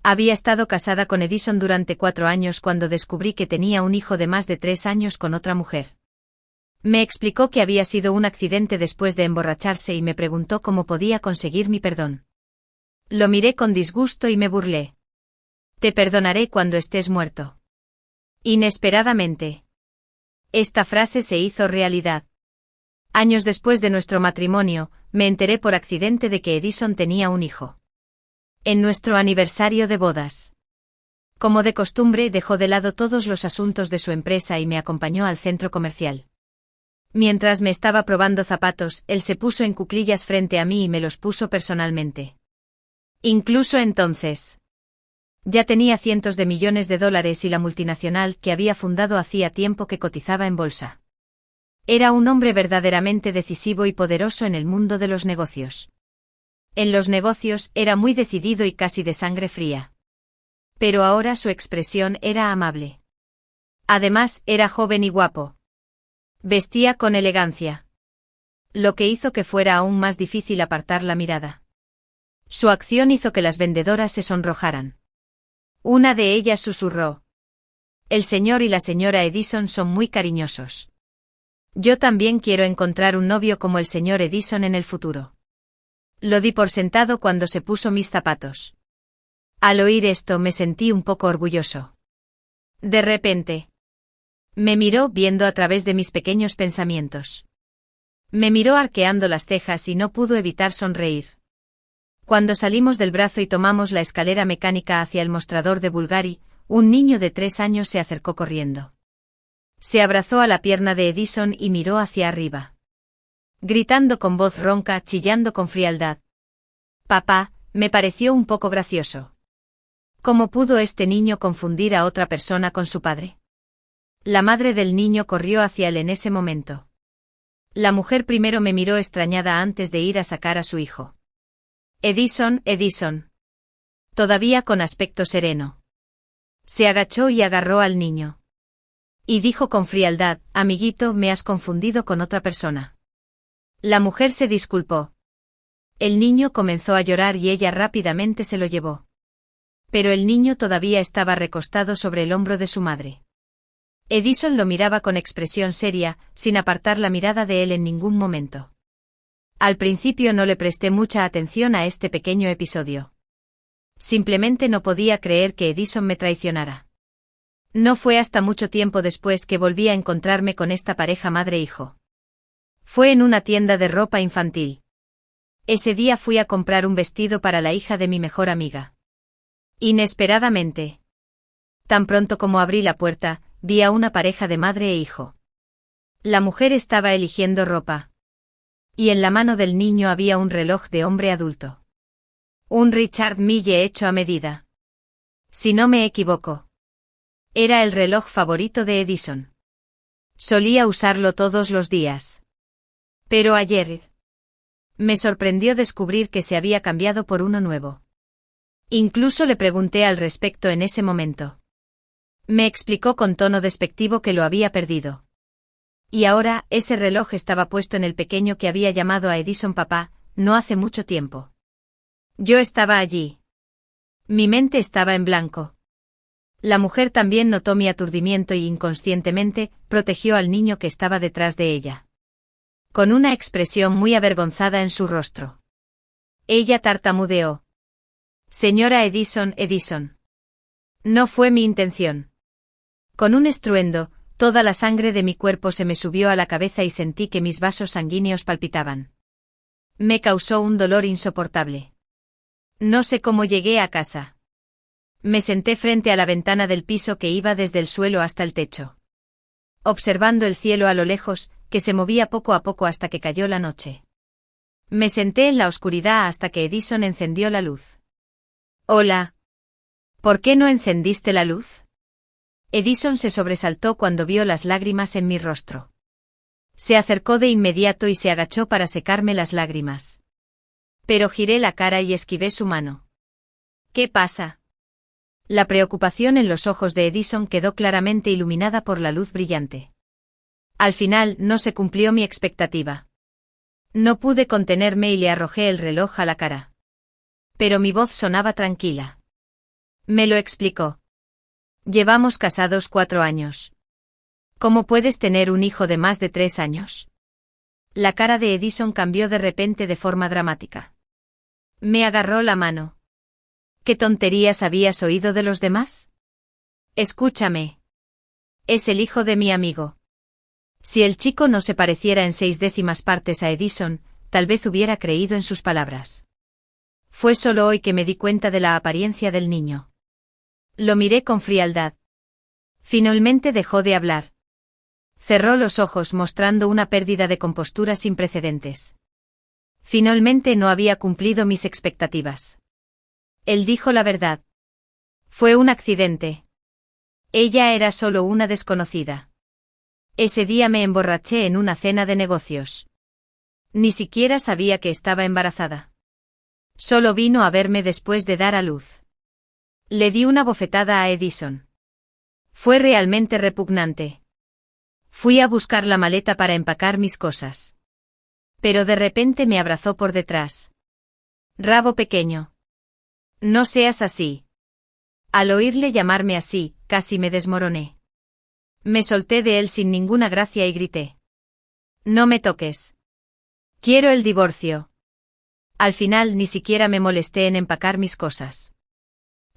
Había estado casada con Edison durante 4 años cuando descubrí que tenía un hijo de más de 3 años con otra mujer. Me explicó que había sido un accidente después de emborracharse y me preguntó cómo podía conseguir mi perdón. Lo miré con disgusto y me burlé. Te perdonaré cuando estés muerto. Inesperadamente. Esta frase se hizo realidad. Años después de nuestro matrimonio, me enteré por accidente de que Edison tenía un hijo. En nuestro aniversario de bodas. Como de costumbre, dejó de lado todos los asuntos de su empresa y me acompañó al centro comercial. Mientras me estaba probando zapatos, él se puso en cuclillas frente a mí y me los puso personalmente. Incluso entonces. Ya tenía cientos de millones de dólares y la multinacional que había fundado hacía tiempo que cotizaba en bolsa. Era un hombre verdaderamente decisivo y poderoso en el mundo de los negocios. En los negocios era muy decidido y casi de sangre fría. Pero ahora su expresión era amable. Además, era joven y guapo. Vestía con elegancia. Lo que hizo que fuera aún más difícil apartar la mirada. Su acción hizo que las vendedoras se sonrojaran. Una de ellas susurró: el señor y la señora Edison son muy cariñosos. Yo también quiero encontrar un novio como el señor Edison en el futuro. Lo di por sentado cuando se puso mis zapatos. Al oír esto me sentí un poco orgulloso. De repente. Me miró viendo a través de mis pequeños pensamientos. Me miró arqueando las cejas y no pudo evitar sonreír. Cuando salimos del brazo y tomamos la escalera mecánica hacia el mostrador de Bulgari, un niño de 3 años se acercó corriendo. Se abrazó a la pierna de Edison y miró hacia arriba. Gritando con voz ronca, chillando con frialdad. Papá, me pareció un poco gracioso. ¿Cómo pudo este niño confundir a otra persona con su padre? La madre del niño corrió hacia él en ese momento. La mujer primero me miró extrañada antes de ir a sacar a su hijo. Edison, Edison. Todavía con aspecto sereno. Se agachó y agarró al niño. Y dijo con frialdad: amiguito, me has confundido con otra persona. La mujer se disculpó. El niño comenzó a llorar y ella rápidamente se lo llevó. Pero el niño todavía estaba recostado sobre el hombro de su madre. Edison lo miraba con expresión seria, sin apartar la mirada de él en ningún momento. Al principio no le presté mucha atención a este pequeño episodio. Simplemente no podía creer que Edison me traicionara. No fue hasta mucho tiempo después que volví a encontrarme con esta pareja madre-hijo. Fue en una tienda de ropa infantil. Ese día fui a comprar un vestido para la hija de mi mejor amiga. Inesperadamente. Tan pronto como abrí la puerta, vi a una pareja de madre e hijo. La mujer estaba eligiendo ropa. Y en la mano del niño había un reloj de hombre adulto. Un Richard Mille hecho a medida. Si no me equivoco. Era el reloj favorito de Edison. Solía usarlo todos los días. Pero ayer me sorprendió descubrir que se había cambiado por uno nuevo. Incluso le pregunté al respecto en ese momento. Me explicó con tono despectivo que lo había perdido. Y ahora, ese reloj estaba puesto en el pequeño que había llamado a Edison papá, no hace mucho tiempo. Yo estaba allí. Mi mente estaba en blanco. La mujer también notó mi aturdimiento y inconscientemente protegió al niño que estaba detrás de ella. Con una expresión muy avergonzada en su rostro. Ella tartamudeó. Señora Edison, Edison. No fue mi intención. Con un estruendo, toda la sangre de mi cuerpo se me subió a la cabeza y sentí que mis vasos sanguíneos palpitaban. Me causó un dolor insoportable. No sé cómo llegué a casa. Me senté frente a la ventana del piso que iba desde el suelo hasta el techo. Observando el cielo a lo lejos, que se movía poco a poco hasta que cayó la noche. Me senté en la oscuridad hasta que Edison encendió la luz. Hola. ¿Por qué no encendiste la luz? Edison se sobresaltó cuando vio las lágrimas en mi rostro. Se acercó de inmediato y se agachó para secarme las lágrimas. Pero giré la cara y esquivé su mano. ¿Qué pasa? La preocupación en los ojos de Edison quedó claramente iluminada por la luz brillante. Al final no se cumplió mi expectativa. No pude contenerme y le arrojé el reloj a la cara. Pero mi voz sonaba tranquila. Me lo explicó. Llevamos casados 4 años. ¿Cómo puedes tener un hijo de más de 3 años? La cara de Edison cambió de repente de forma dramática. Me agarró la mano. ¿Qué tonterías habías oído de los demás? Escúchame. Es el hijo de mi amigo. Si el chico no se pareciera en 6/10 partes a Edison, tal vez hubiera creído en sus palabras. Fue solo hoy que me di cuenta de la apariencia del niño. Lo miré con frialdad. Finalmente dejó de hablar. Cerró los ojos mostrando una pérdida de compostura sin precedentes. Finalmente no había cumplido mis expectativas. Él dijo la verdad. Fue un accidente. Ella era solo una desconocida. Ese día me emborraché en una cena de negocios. Ni siquiera sabía que estaba embarazada. Solo vino a verme después de dar a luz. Le di una bofetada a Edison. Fue realmente repugnante. Fui a buscar la maleta para empacar mis cosas. Pero de repente me abrazó por detrás. Rabo pequeño. No seas así. Al oírle llamarme así, casi me desmoroné. Me solté de él sin ninguna gracia y grité. No me toques. Quiero el divorcio. Al final ni siquiera me molesté en empacar mis cosas.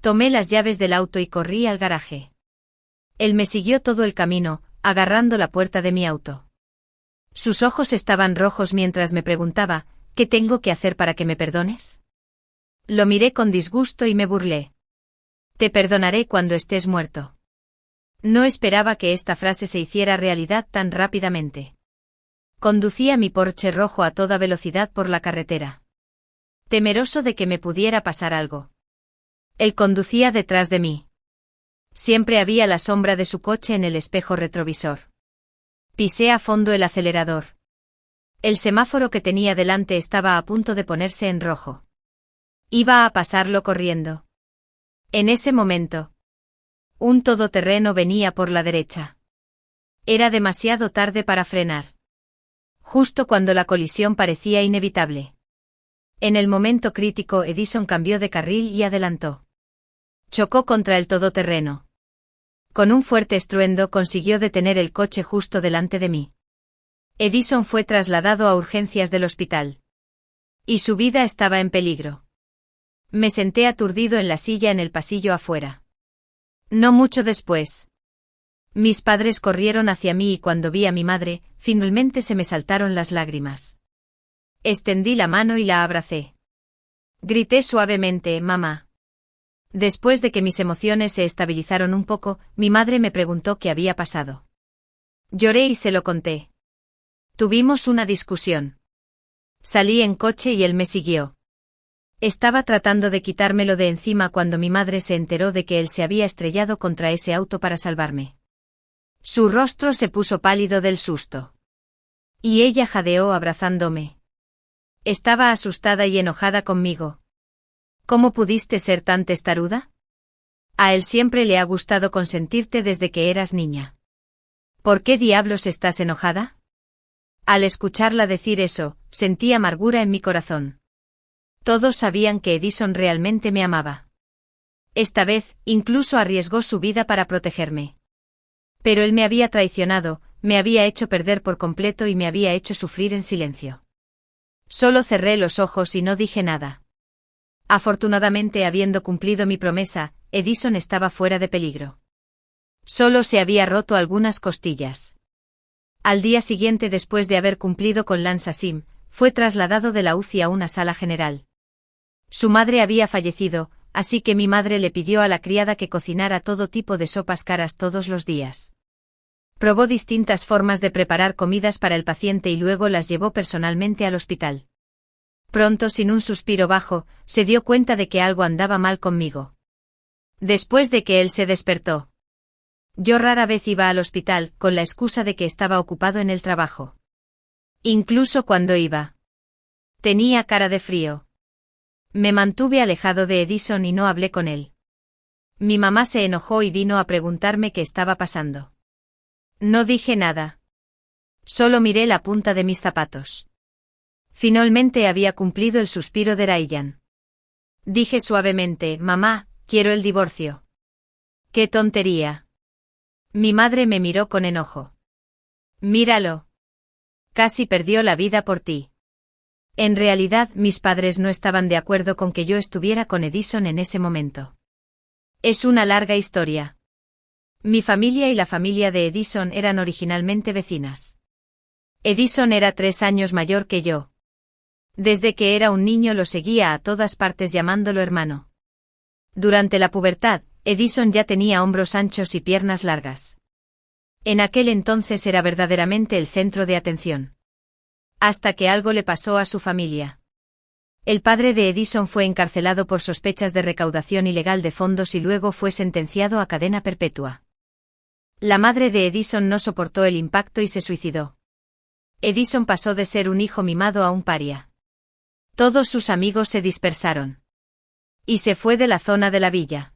Tomé las llaves del auto y corrí al garaje. Él me siguió todo el camino, agarrando la puerta de mi auto. Sus ojos estaban rojos mientras me preguntaba, ¿qué tengo que hacer para que me perdones? Lo miré con disgusto y me burlé. Te perdonaré cuando estés muerto. No esperaba que esta frase se hiciera realidad tan rápidamente. Conducía mi Porsche rojo a toda velocidad por la carretera. Temeroso de que me pudiera pasar algo. Él conducía detrás de mí. Siempre había la sombra de su coche en el espejo retrovisor. Pisé a fondo el acelerador. El semáforo que tenía delante estaba a punto de ponerse en rojo. Iba a pasarlo corriendo. En ese momento, un todoterreno venía por la derecha. Era demasiado tarde para frenar. Justo cuando la colisión parecía inevitable. En el momento crítico Edison cambió de carril y adelantó. Chocó contra el todoterreno. Con un fuerte estruendo consiguió detener el coche justo delante de mí. Edison fue trasladado a urgencias del hospital. Y su vida estaba en peligro. Me senté aturdido en la silla en el pasillo afuera. No mucho después. Mis padres corrieron hacia mí y cuando vi a mi madre, finalmente se me saltaron las lágrimas. Extendí la mano y la abracé. Grité suavemente, mamá. Después de que mis emociones se estabilizaron un poco, mi madre me preguntó qué había pasado. Lloré y se lo conté. Tuvimos una discusión. Salí en coche y él me siguió. Estaba tratando de quitármelo de encima cuando mi madre se enteró de que él se había estrellado contra ese auto para salvarme. Su rostro se puso pálido del susto. Y ella jadeó abrazándome. Estaba asustada y enojada conmigo. ¿Cómo pudiste ser tan testaruda? A él siempre le ha gustado consentirte desde que eras niña. ¿Por qué diablos estás enojada? Al escucharla decir eso, sentí amargura en mi corazón. Todos sabían que Edison realmente me amaba. Esta vez, incluso arriesgó su vida para protegerme. Pero él me había traicionado, me había hecho perder por completo y me había hecho sufrir en silencio. Solo cerré los ojos y no dije nada. Afortunadamente, habiendo cumplido mi promesa, Edison estaba fuera de peligro. Solo se había roto algunas costillas. Al día siguiente, después de haber cumplido con Lance Asim, fue trasladado de la UCI a una sala general. Su madre había fallecido, así que mi madre le pidió a la criada que cocinara todo tipo de sopas caras todos los días. Probó distintas formas de preparar comidas para el paciente y luego las llevó personalmente al hospital. Pronto, sin un suspiro bajo, se dio cuenta de que algo andaba mal conmigo. Después de que él se despertó. Yo rara vez iba al hospital, con la excusa de que estaba ocupado en el trabajo. Incluso cuando iba. Tenía cara de frío. Me mantuve alejado de Edison y no hablé con él. Mi mamá se enojó y vino a preguntarme qué estaba pasando. No dije nada. Solo miré la punta de mis zapatos. Finalmente había cumplido el suspiro de Ryan. Dije suavemente, mamá, Quiero el divorcio. ¡Qué tontería! Mi madre me miró con enojo. Míralo. Casi perdió la vida por ti. En realidad, mis padres no estaban de acuerdo con que yo estuviera con Edison en ese momento. Es una larga historia. Mi familia y la familia de Edison eran originalmente vecinas. Edison era 3 años mayor que yo. Desde que era un niño lo seguía a todas partes llamándolo hermano. Durante la pubertad, Edison ya tenía hombros anchos y piernas largas. En aquel entonces era verdaderamente el centro de atención. Hasta que algo le pasó a su familia. El padre de Edison fue encarcelado por sospechas de recaudación ilegal de fondos y luego fue sentenciado a cadena perpetua. La madre de Edison no soportó el impacto y se suicidó. Edison pasó de ser un hijo mimado a un paria. Todos sus amigos se dispersaron. Y se fue de la zona de la villa.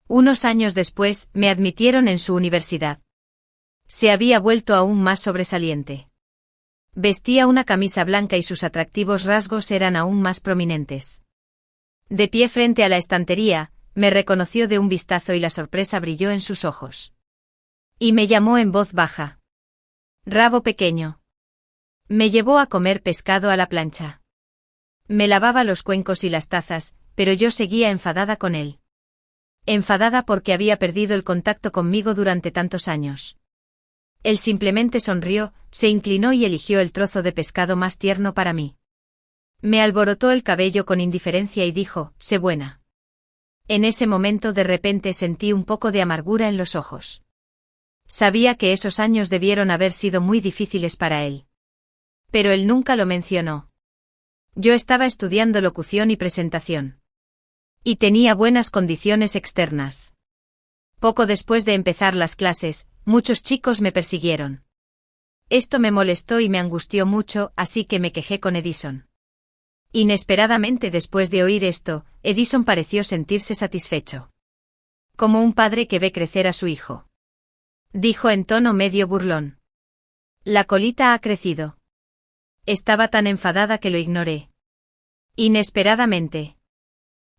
Unos años después, me admitieron en su universidad. Se había vuelto aún más sobresaliente. Vestía una camisa blanca y sus atractivos rasgos eran aún más prominentes. De pie frente a la estantería, me reconoció de un vistazo y la sorpresa brilló en sus ojos. Y me llamó en voz baja. Rabo pequeño. Me llevó a comer pescado a la plancha. Me lavaba los cuencos y las tazas, pero yo seguía enfadada con él. Enfadada porque había perdido el contacto conmigo durante tantos años. Él simplemente sonrió, se inclinó y eligió el trozo de pescado más tierno para mí. Me alborotó el cabello con indiferencia y dijo, sé buena. En ese momento de repente sentí un poco de amargura en los ojos. Sabía que esos años debieron haber sido muy difíciles para él. Pero él nunca lo mencionó. Yo estaba estudiando locución y presentación. Y tenía buenas condiciones externas. Poco después de empezar las clases, muchos chicos me persiguieron. Esto me molestó y me angustió mucho, así que me quejé con Edison. Inesperadamente después de oír esto, Edison pareció sentirse satisfecho. Como un padre que ve crecer a su hijo. Dijo en tono medio burlón. La colita ha crecido. Estaba tan enfadada que lo ignoré. Inesperadamente.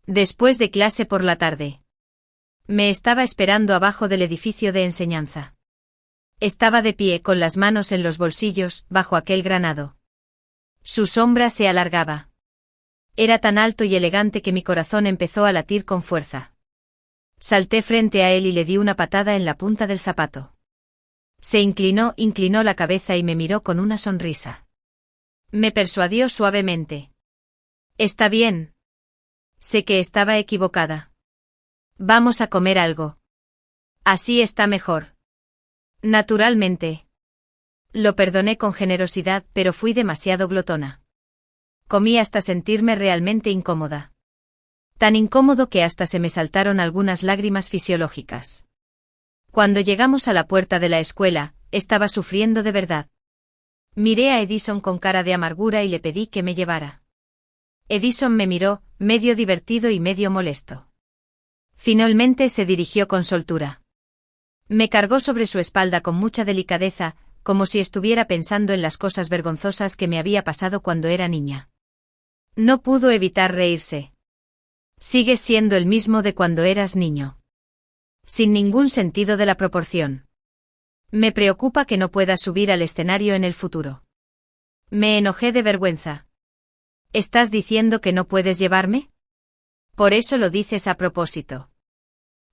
Después de clase por la tarde. Me estaba esperando abajo del edificio de enseñanza. Estaba de pie con las manos en los bolsillos, bajo aquel granado. Su sombra se alargaba. Era tan alto y elegante que mi corazón empezó a latir con fuerza. Salté frente a él y le di una patada en la punta del zapato. Se inclinó la cabeza y me miró con una sonrisa. Me persuadió suavemente. Está bien. Sé que estaba equivocada. Vamos a comer algo. Así está mejor. Naturalmente. Lo perdoné con generosidad, pero fui demasiado glotona. Comí hasta sentirme realmente incómoda. Tan incómodo que hasta se me saltaron algunas lágrimas fisiológicas. Cuando llegamos a la puerta de la escuela, estaba sufriendo de verdad. Miré a Edison con cara de amargura y le pedí que me llevara. Edison me miró, medio divertido y medio molesto. Finalmente se dirigió con soltura. Me cargó sobre su espalda con mucha delicadeza, como si estuviera pensando en las cosas vergonzosas que me había pasado cuando era niña. No pudo evitar reírse. Sigues siendo el mismo de cuando eras niño. Sin ningún sentido de la proporción. Me preocupa que no puedas subir al escenario en el futuro. Me enojé de vergüenza. ¿Estás diciendo que no puedes llevarme? Por eso lo dices a propósito.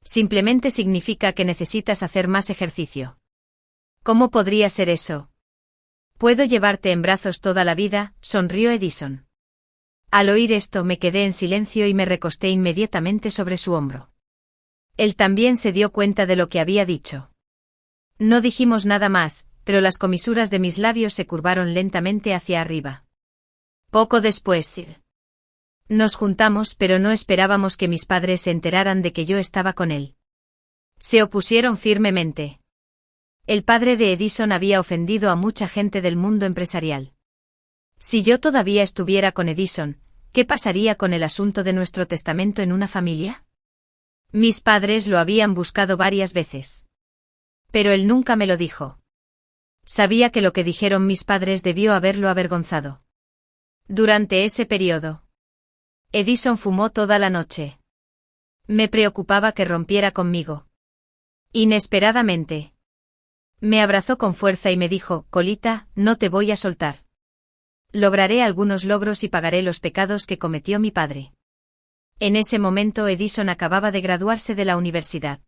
Simplemente significa que necesitas hacer más ejercicio. ¿Cómo podría ser eso? Puedo llevarte en brazos toda la vida, sonrió Edison. Al oír esto me quedé en silencio y me recosté inmediatamente sobre su hombro. Él también se dio cuenta de lo que había dicho. No dijimos nada más, pero las comisuras de mis labios se curvaron lentamente hacia arriba. Poco después, nos juntamos, pero no esperábamos que mis padres se enteraran de que yo estaba con él. Se opusieron firmemente. El padre de Edison había ofendido a mucha gente del mundo empresarial. Si yo todavía estuviera con Edison, ¿qué pasaría con el asunto de nuestro testamento en una familia? Mis padres lo habían buscado varias veces. Pero él nunca me lo dijo. Sabía que lo que dijeron mis padres debió haberlo avergonzado. Durante ese periodo, Edison fumó toda la noche. Me preocupaba que rompiera conmigo. Inesperadamente. Me abrazó con fuerza y me dijo, Colita, no te voy a soltar. Lograré algunos logros y pagaré los pecados que cometió mi padre. En ese momento Edison acababa de graduarse de la universidad.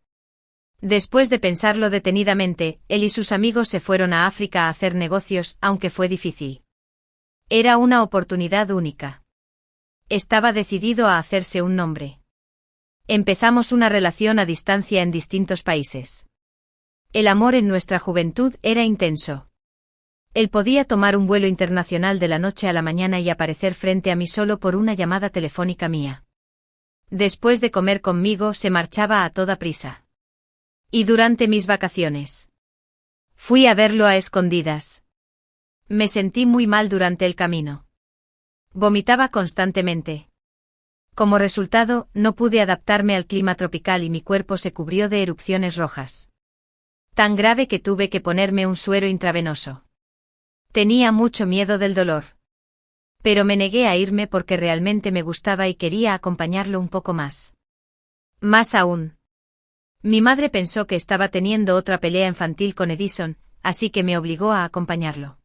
Después de pensarlo detenidamente, él y sus amigos se fueron a África a hacer negocios, aunque fue difícil. Era una oportunidad única. Estaba decidido a hacerse un nombre. Empezamos una relación a distancia en distintos países. El amor en nuestra juventud era intenso. Él podía tomar un vuelo internacional de la noche a la mañana y aparecer frente a mí solo por una llamada telefónica mía. Después de comer conmigo se marchaba a toda prisa. Y durante mis vacaciones. Fui a verlo a escondidas. Me sentí muy mal durante el camino. Vomitaba constantemente. Como resultado, no pude adaptarme al clima tropical y mi cuerpo se cubrió de erupciones rojas. Tan grave que tuve que ponerme un suero intravenoso. Tenía mucho miedo del dolor. Pero me negué a irme porque realmente me gustaba y quería acompañarlo un poco más. Más aún. Mi madre pensó que estaba teniendo otra pelea infantil con Edison, así que me obligó a acompañarlo.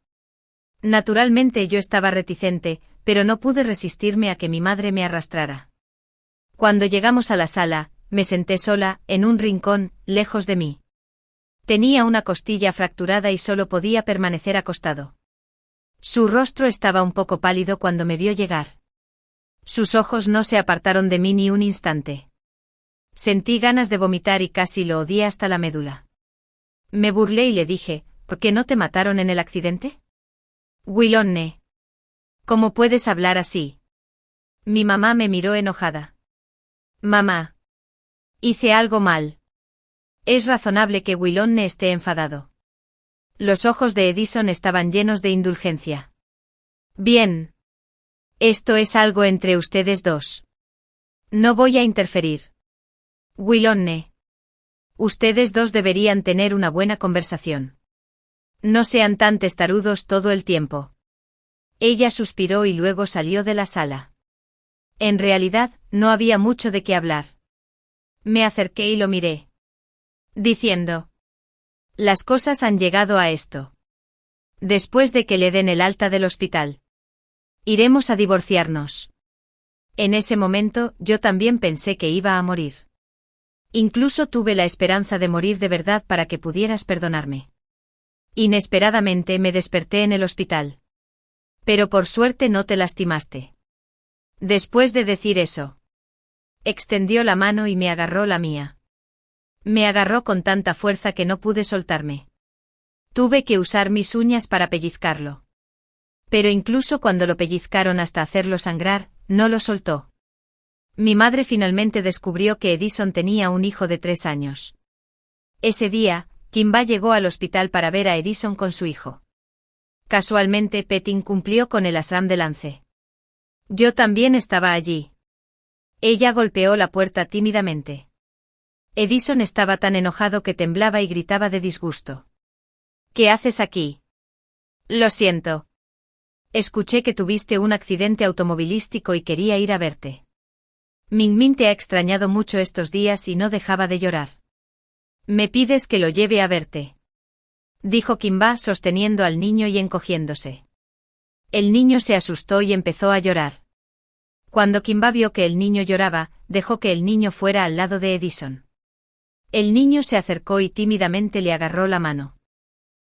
Naturalmente yo estaba reticente, pero no pude resistirme a que mi madre me arrastrara. Cuando llegamos a la sala, me senté sola, en un rincón, lejos de mí. Tenía una costilla fracturada y solo podía permanecer acostado. Su rostro estaba un poco pálido cuando me vio llegar. Sus ojos no se apartaron de mí ni un instante. Sentí ganas de vomitar y casi lo odié hasta la médula. Me burlé y le dije, ¿por qué no te mataron en el accidente? Willonne. ¿Cómo puedes hablar así? Mi mamá me miró enojada. Mamá. Hice algo mal. Es razonable que Willonne esté enfadado. Los ojos de Edison estaban llenos de indulgencia. Bien. Esto es algo entre ustedes dos. No voy a interferir. Willonne. Ustedes dos deberían tener una buena conversación. No sean tan testarudos todo el tiempo. Ella suspiró y luego salió de la sala. En realidad, no había mucho de qué hablar. Me acerqué y lo miré. Diciendo. Las cosas han llegado a esto. Después de que le den el alta del hospital. Iremos a divorciarnos. En ese momento, yo también pensé que iba a morir. Incluso tuve la esperanza de morir de verdad para que pudieras perdonarme. Inesperadamente me desperté en el hospital. Pero por suerte no te lastimaste. Después de decir eso, extendió la mano y me agarró la mía. Me agarró con tanta fuerza que no pude soltarme. Tuve que usar mis uñas para pellizcarlo. Pero incluso cuando lo pellizcaron hasta hacerlo sangrar, no lo soltó. Mi madre finalmente descubrió que Edison tenía un hijo de 3 años. Ese día, Kimba llegó al hospital para ver a Edison con su hijo. Casualmente Petin cumplió con el asam de lance. Yo también estaba allí. Ella golpeó la puerta tímidamente. Edison estaba tan enojado que temblaba y gritaba de disgusto. ¿Qué haces aquí? Lo siento. Escuché que tuviste un accidente automovilístico y quería ir a verte. Min te ha extrañado mucho estos días y no dejaba de llorar. ¿Me pides que lo lleve a verte?, dijo Kimba sosteniendo al niño y encogiéndose. El niño se asustó y empezó a llorar. Cuando Kimba vio que el niño lloraba, dejó que el niño fuera al lado de Edison. El niño se acercó y tímidamente le agarró la mano.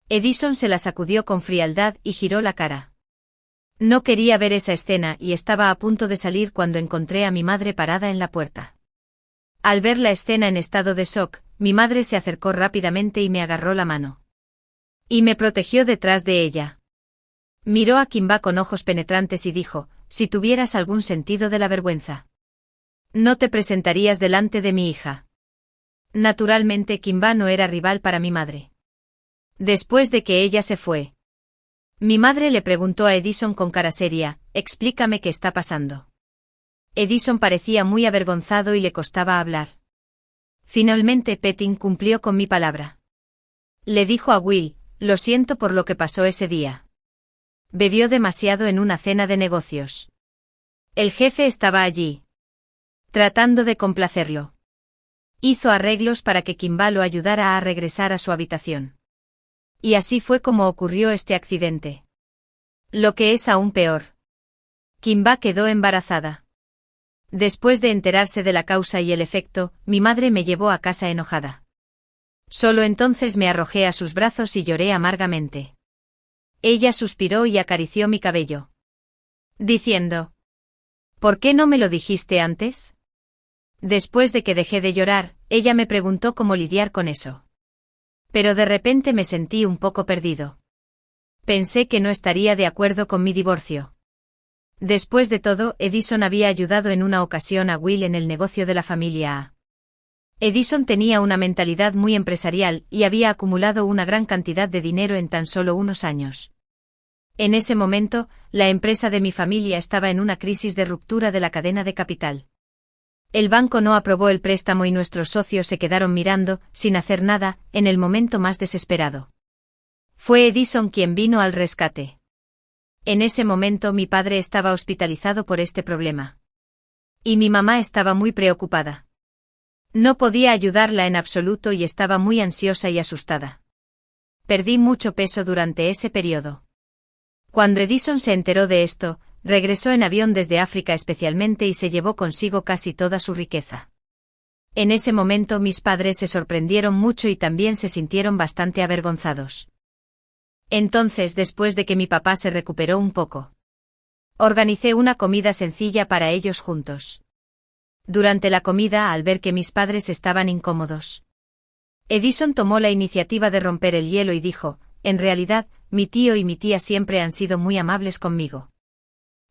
Edison se la sacudió con frialdad y giró la cara. No quería ver esa escena y estaba a punto de salir cuando encontré a mi madre parada en la puerta. Al ver la escena en estado de shock, mi madre se acercó rápidamente y me agarró la mano. Y me protegió detrás de ella. Miró a Kimba con ojos penetrantes y dijo, si tuvieras algún sentido de la vergüenza, no te presentarías delante de mi hija. Naturalmente Kimba no era rival para mi madre. Después de que ella se fue, mi madre le preguntó a Edison con cara seria, explícame qué está pasando. Edison parecía muy avergonzado y le costaba hablar. Finalmente Petin cumplió con mi palabra. Le dijo a Will, lo siento por lo que pasó ese día. Bebió demasiado en una cena de negocios. El jefe estaba allí. tratando de complacerlo. Hizo arreglos para que Kimba lo ayudara a regresar a su habitación. Y así fue como ocurrió este accidente. Lo que es aún peor. Kimba quedó embarazada. Después de enterarse de la causa y el efecto, mi madre me llevó a casa enojada. Solo entonces me arrojé a sus brazos y lloré amargamente. Ella suspiró y acarició mi cabello, diciendo: ¿por qué no me lo dijiste antes? Después de que dejé de llorar, ella me preguntó cómo lidiar con eso. Pero de repente me sentí un poco perdido. Pensé que no estaría de acuerdo con mi divorcio. Después de todo, Edison había ayudado en una ocasión a Will en el negocio de la familia A. Edison tenía una mentalidad muy empresarial y había acumulado una gran cantidad de dinero en tan solo unos años. En ese momento, la empresa de mi familia estaba en una crisis de ruptura de la cadena de capital. El banco no aprobó el préstamo y nuestros socios se quedaron mirando, sin hacer nada, en el momento más desesperado. Fue Edison quien vino al rescate. En ese momento mi padre estaba hospitalizado por este problema. Y mi mamá estaba muy preocupada. No podía ayudarla en absoluto y estaba muy ansiosa y asustada. Perdí mucho peso durante ese periodo. Cuando Edison se enteró de esto, regresó en avión desde África especialmente y se llevó consigo casi toda su riqueza. En ese momento mis padres se sorprendieron mucho y también se sintieron bastante avergonzados. Entonces, después de que mi papá se recuperó un poco, organicé una comida sencilla para ellos juntos. Durante la comida, al ver que mis padres estaban incómodos, Edison tomó la iniciativa de romper el hielo y dijo: en realidad, mi tío y mi tía siempre han sido muy amables conmigo.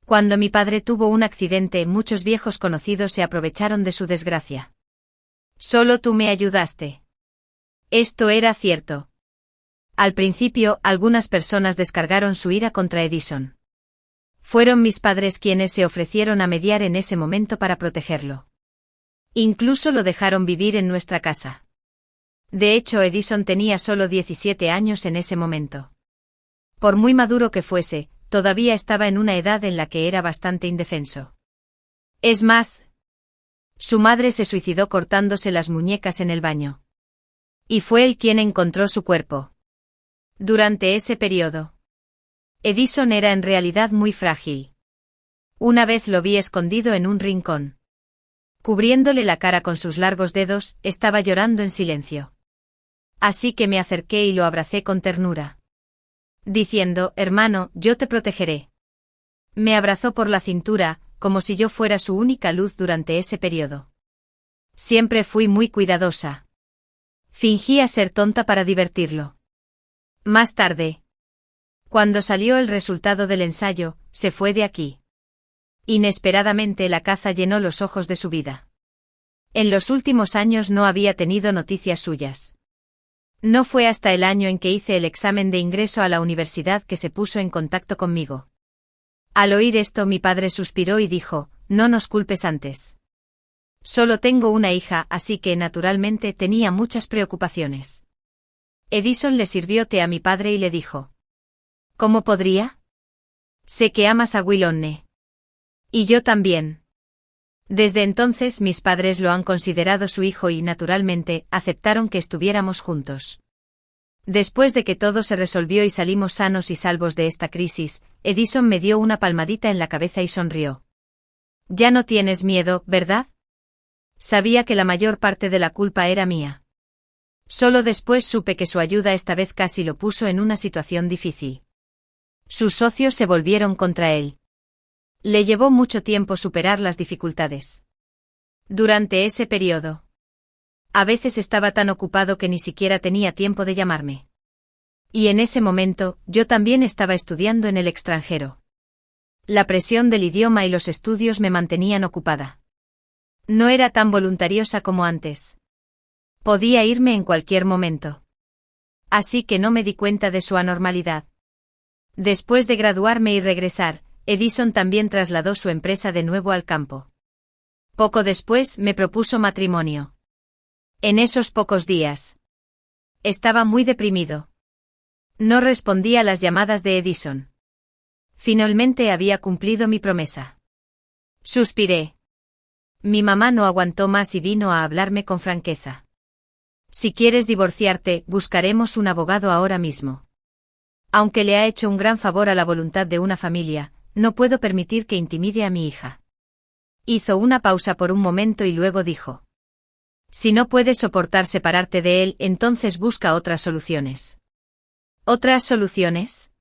Cuando mi padre tuvo un accidente, muchos viejos conocidos se aprovecharon de su desgracia. Solo tú me ayudaste. Esto era cierto. Al principio, algunas personas descargaron su ira contra Edison. Fueron mis padres quienes se ofrecieron a mediar en ese momento para protegerlo. Incluso lo dejaron vivir en nuestra casa. De hecho, Edison tenía solo 17 años en ese momento. Por muy maduro que fuese, todavía estaba en una edad en la que era bastante indefenso. Es más, su madre se suicidó cortándose las muñecas en el baño. Y fue él quien encontró su cuerpo. Durante ese periodo, Edison era en realidad muy frágil. Una vez lo vi escondido en un rincón. Cubriéndole la cara con sus largos dedos, estaba llorando en silencio. Así que me acerqué y lo abracé con ternura, diciendo: hermano, yo te protegeré. Me abrazó por la cintura, como si yo fuera su única luz durante ese periodo. Siempre fui muy cuidadosa. Fingía ser tonta para divertirlo. Más tarde, cuando salió el resultado del ensayo, se fue de aquí. Inesperadamente la caza llenó los ojos de su vida. En los últimos años no había tenido noticias suyas. No fue hasta el año en que hice el examen de ingreso a la universidad que se puso en contacto conmigo. Al oír esto, mi padre suspiró y dijo: no nos culpes antes. Solo tengo una hija, así que naturalmente tenía muchas preocupaciones. Edison le sirvió té a mi padre y le dijo: ¿cómo podría? Sé que amas a Willonne. Y yo también. Desde entonces mis padres lo han considerado su hijo y naturalmente aceptaron que estuviéramos juntos. Después de que todo se resolvió y salimos sanos y salvos de esta crisis, Edison me dio una palmadita en la cabeza y sonrió. Ya no tienes miedo, ¿verdad? Sabía que la mayor parte de la culpa era mía. Solo después supe que su ayuda esta vez casi lo puso en una situación difícil. Sus socios se volvieron contra él. Le llevó mucho tiempo superar las dificultades. Durante ese periodo, a veces estaba tan ocupado que ni siquiera tenía tiempo de llamarme. Y en ese momento, yo también estaba estudiando en el extranjero. La presión del idioma y los estudios me mantenían ocupada. No era tan voluntariosa como antes. Podía irme en cualquier momento. Así que no me di cuenta de su anormalidad. Después de graduarme y regresar, Edison también trasladó su empresa de nuevo al campo. Poco después me propuso matrimonio. En esos pocos días, estaba muy deprimido. No respondía a las llamadas de Edison. Finalmente había cumplido mi promesa. Suspiré. Mi mamá no aguantó más y vino a hablarme con franqueza. Si quieres divorciarte, buscaremos un abogado ahora mismo. Aunque le ha hecho un gran favor a la voluntad de una familia, no puedo permitir que intimide a mi hija. Hizo una pausa por un momento y luego dijo: si no puedes soportar separarte de él, entonces busca otras soluciones. ¿Otras soluciones?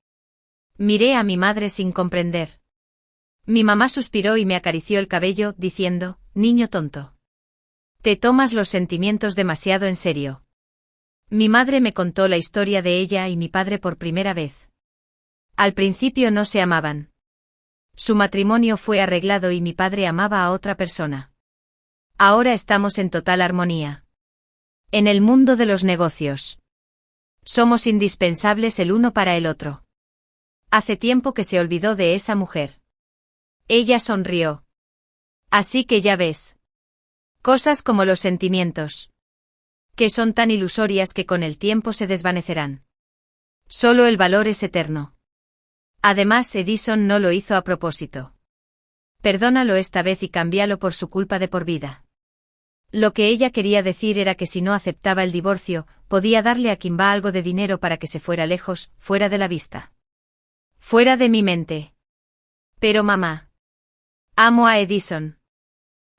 Miré a mi madre sin comprender. Mi mamá suspiró y me acarició el cabello, diciendo: niño tonto. Te tomas los sentimientos demasiado en serio. Mi madre me contó la historia de ella y mi padre por primera vez. Al principio no se amaban. Su matrimonio fue arreglado y mi padre amaba a otra persona. Ahora estamos en total armonía. En el mundo de los negocios. Somos indispensables el uno para el otro. Hace tiempo que se olvidó de esa mujer. Ella sonrió. Así que ya ves. Cosas como los sentimientos. Que son tan ilusorias que con el tiempo se desvanecerán. Solo el valor es eterno. Además, Edison no lo hizo a propósito. Perdónalo esta vez y cámbialo por su culpa de por vida. Lo que ella quería decir era que si no aceptaba el divorcio, podía darle a Kimba algo de dinero para que se fuera lejos, fuera de la vista. Fuera de mi mente. Pero mamá. Amo a Edison.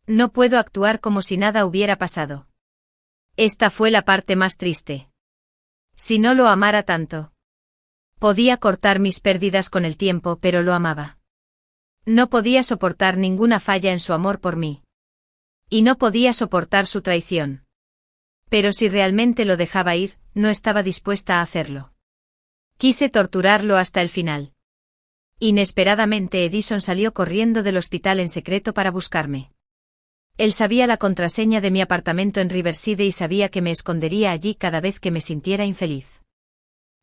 No puedo actuar como si nada hubiera pasado. Esta fue la parte más triste. Si no lo amara tanto. Podía cortar mis pérdidas con el tiempo, pero lo amaba. No podía soportar ninguna falla en su amor por mí. Y no podía soportar su traición. Pero si realmente lo dejaba ir, no estaba dispuesta a hacerlo. Quise torturarlo hasta el final. Inesperadamente Edison salió corriendo del hospital en secreto para buscarme. Él sabía la contraseña de mi apartamento en Riverside y sabía que me escondería allí cada vez que me sintiera infeliz.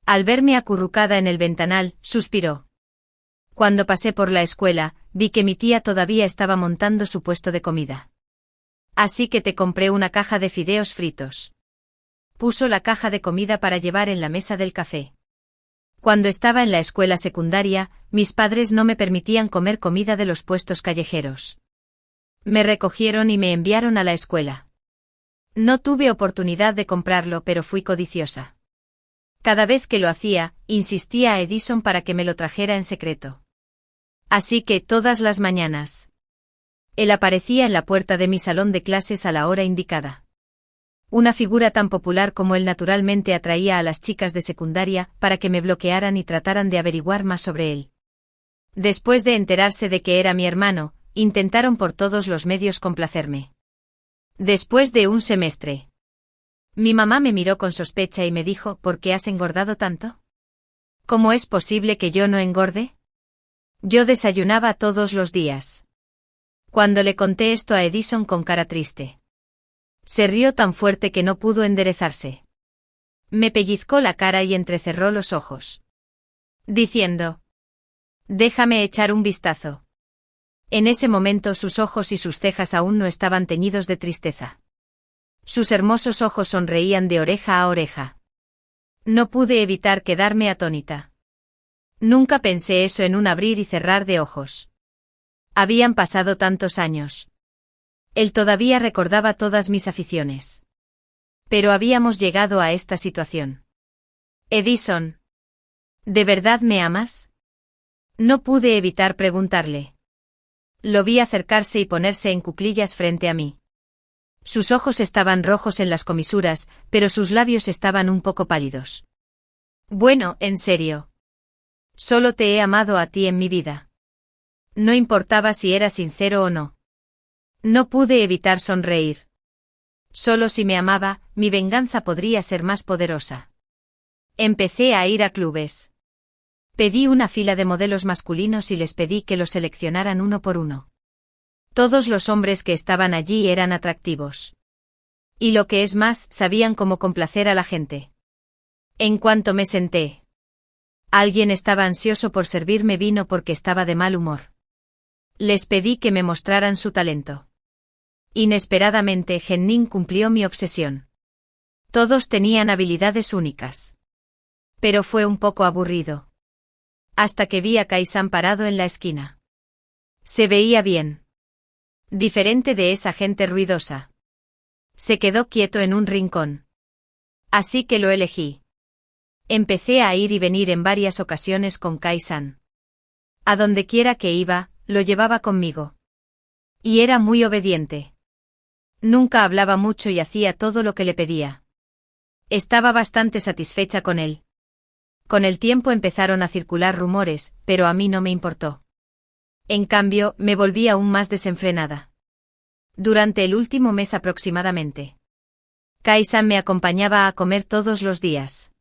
Al verme acurrucada en el ventanal, suspiró. Cuando pasé por la escuela, vi que mi tía todavía estaba montando su puesto de comida. Así que te compré una caja de fideos fritos. Puso la caja de comida para llevar en la mesa del café. Cuando estaba en la escuela secundaria, mis padres no me permitían comer comida de los puestos callejeros. Me recogieron y me enviaron a la escuela. No tuve oportunidad de comprarlo, pero fui codiciosa. Cada vez que lo hacía, insistía a Edison para que me lo trajera en secreto. Así que todas las mañanas. Él aparecía en la puerta de mi salón de clases a la hora indicada. Una figura tan popular como él naturalmente atraía a las chicas de secundaria para que me bloquearan y trataran de averiguar más sobre él. Después de enterarse de que era mi hermano, intentaron por todos los medios complacerme. Después de un semestre. Mi mamá me miró con sospecha y me dijo: ¿por qué has engordado tanto? ¿Cómo es posible que yo no engorde? Yo desayunaba todos los días. Cuando le conté esto a Edison con cara triste. Se rió tan fuerte que no pudo enderezarse. Me pellizcó la cara y entrecerró los ojos. Diciendo: déjame echar un vistazo. En ese momento sus ojos y sus cejas aún no estaban teñidos de tristeza. Sus hermosos ojos sonreían de oreja a oreja. No pude evitar quedarme atónita. Nunca pensé eso en un abrir y cerrar de ojos. Habían pasado tantos años. Él todavía recordaba todas mis aficiones. Pero habíamos llegado a esta situación. Edison, ¿de verdad me amas? No pude evitar preguntarle. Lo vi acercarse y ponerse en cuclillas frente a mí. Sus ojos estaban rojos en las comisuras, pero sus labios estaban un poco pálidos. Bueno, en serio. Solo te he amado a ti en mi vida. No importaba si era sincero o no. No pude evitar sonreír. Solo si me amaba, mi venganza podría ser más poderosa. Empecé a ir a clubes. Pedí una fila de modelos masculinos y les pedí que los seleccionaran uno por uno. Todos los hombres que estaban allí eran atractivos. Y lo que es más, sabían cómo complacer a la gente. En cuanto me senté, alguien estaba ansioso por servirme vino porque estaba de mal humor. Les pedí que me mostraran su talento. Inesperadamente, Henning cumplió mi obsesión. Todos tenían habilidades únicas. Pero fue un poco aburrido. Hasta que vi a Kai-san parado en la esquina. Se veía bien. Diferente de esa gente ruidosa. Se quedó quieto en un rincón. Así que lo elegí. Empecé a ir y venir en varias ocasiones con Kai-san. A donde quiera que iba, lo llevaba conmigo. Y era muy obediente. Nunca hablaba mucho y hacía todo lo que le pedía. Estaba bastante satisfecha con él. Con el tiempo empezaron a circular rumores, pero a mí no me importó. En cambio, me volví aún más desenfrenada. Durante el último mes aproximadamente. Kai-san me acompañaba a comer todos los días.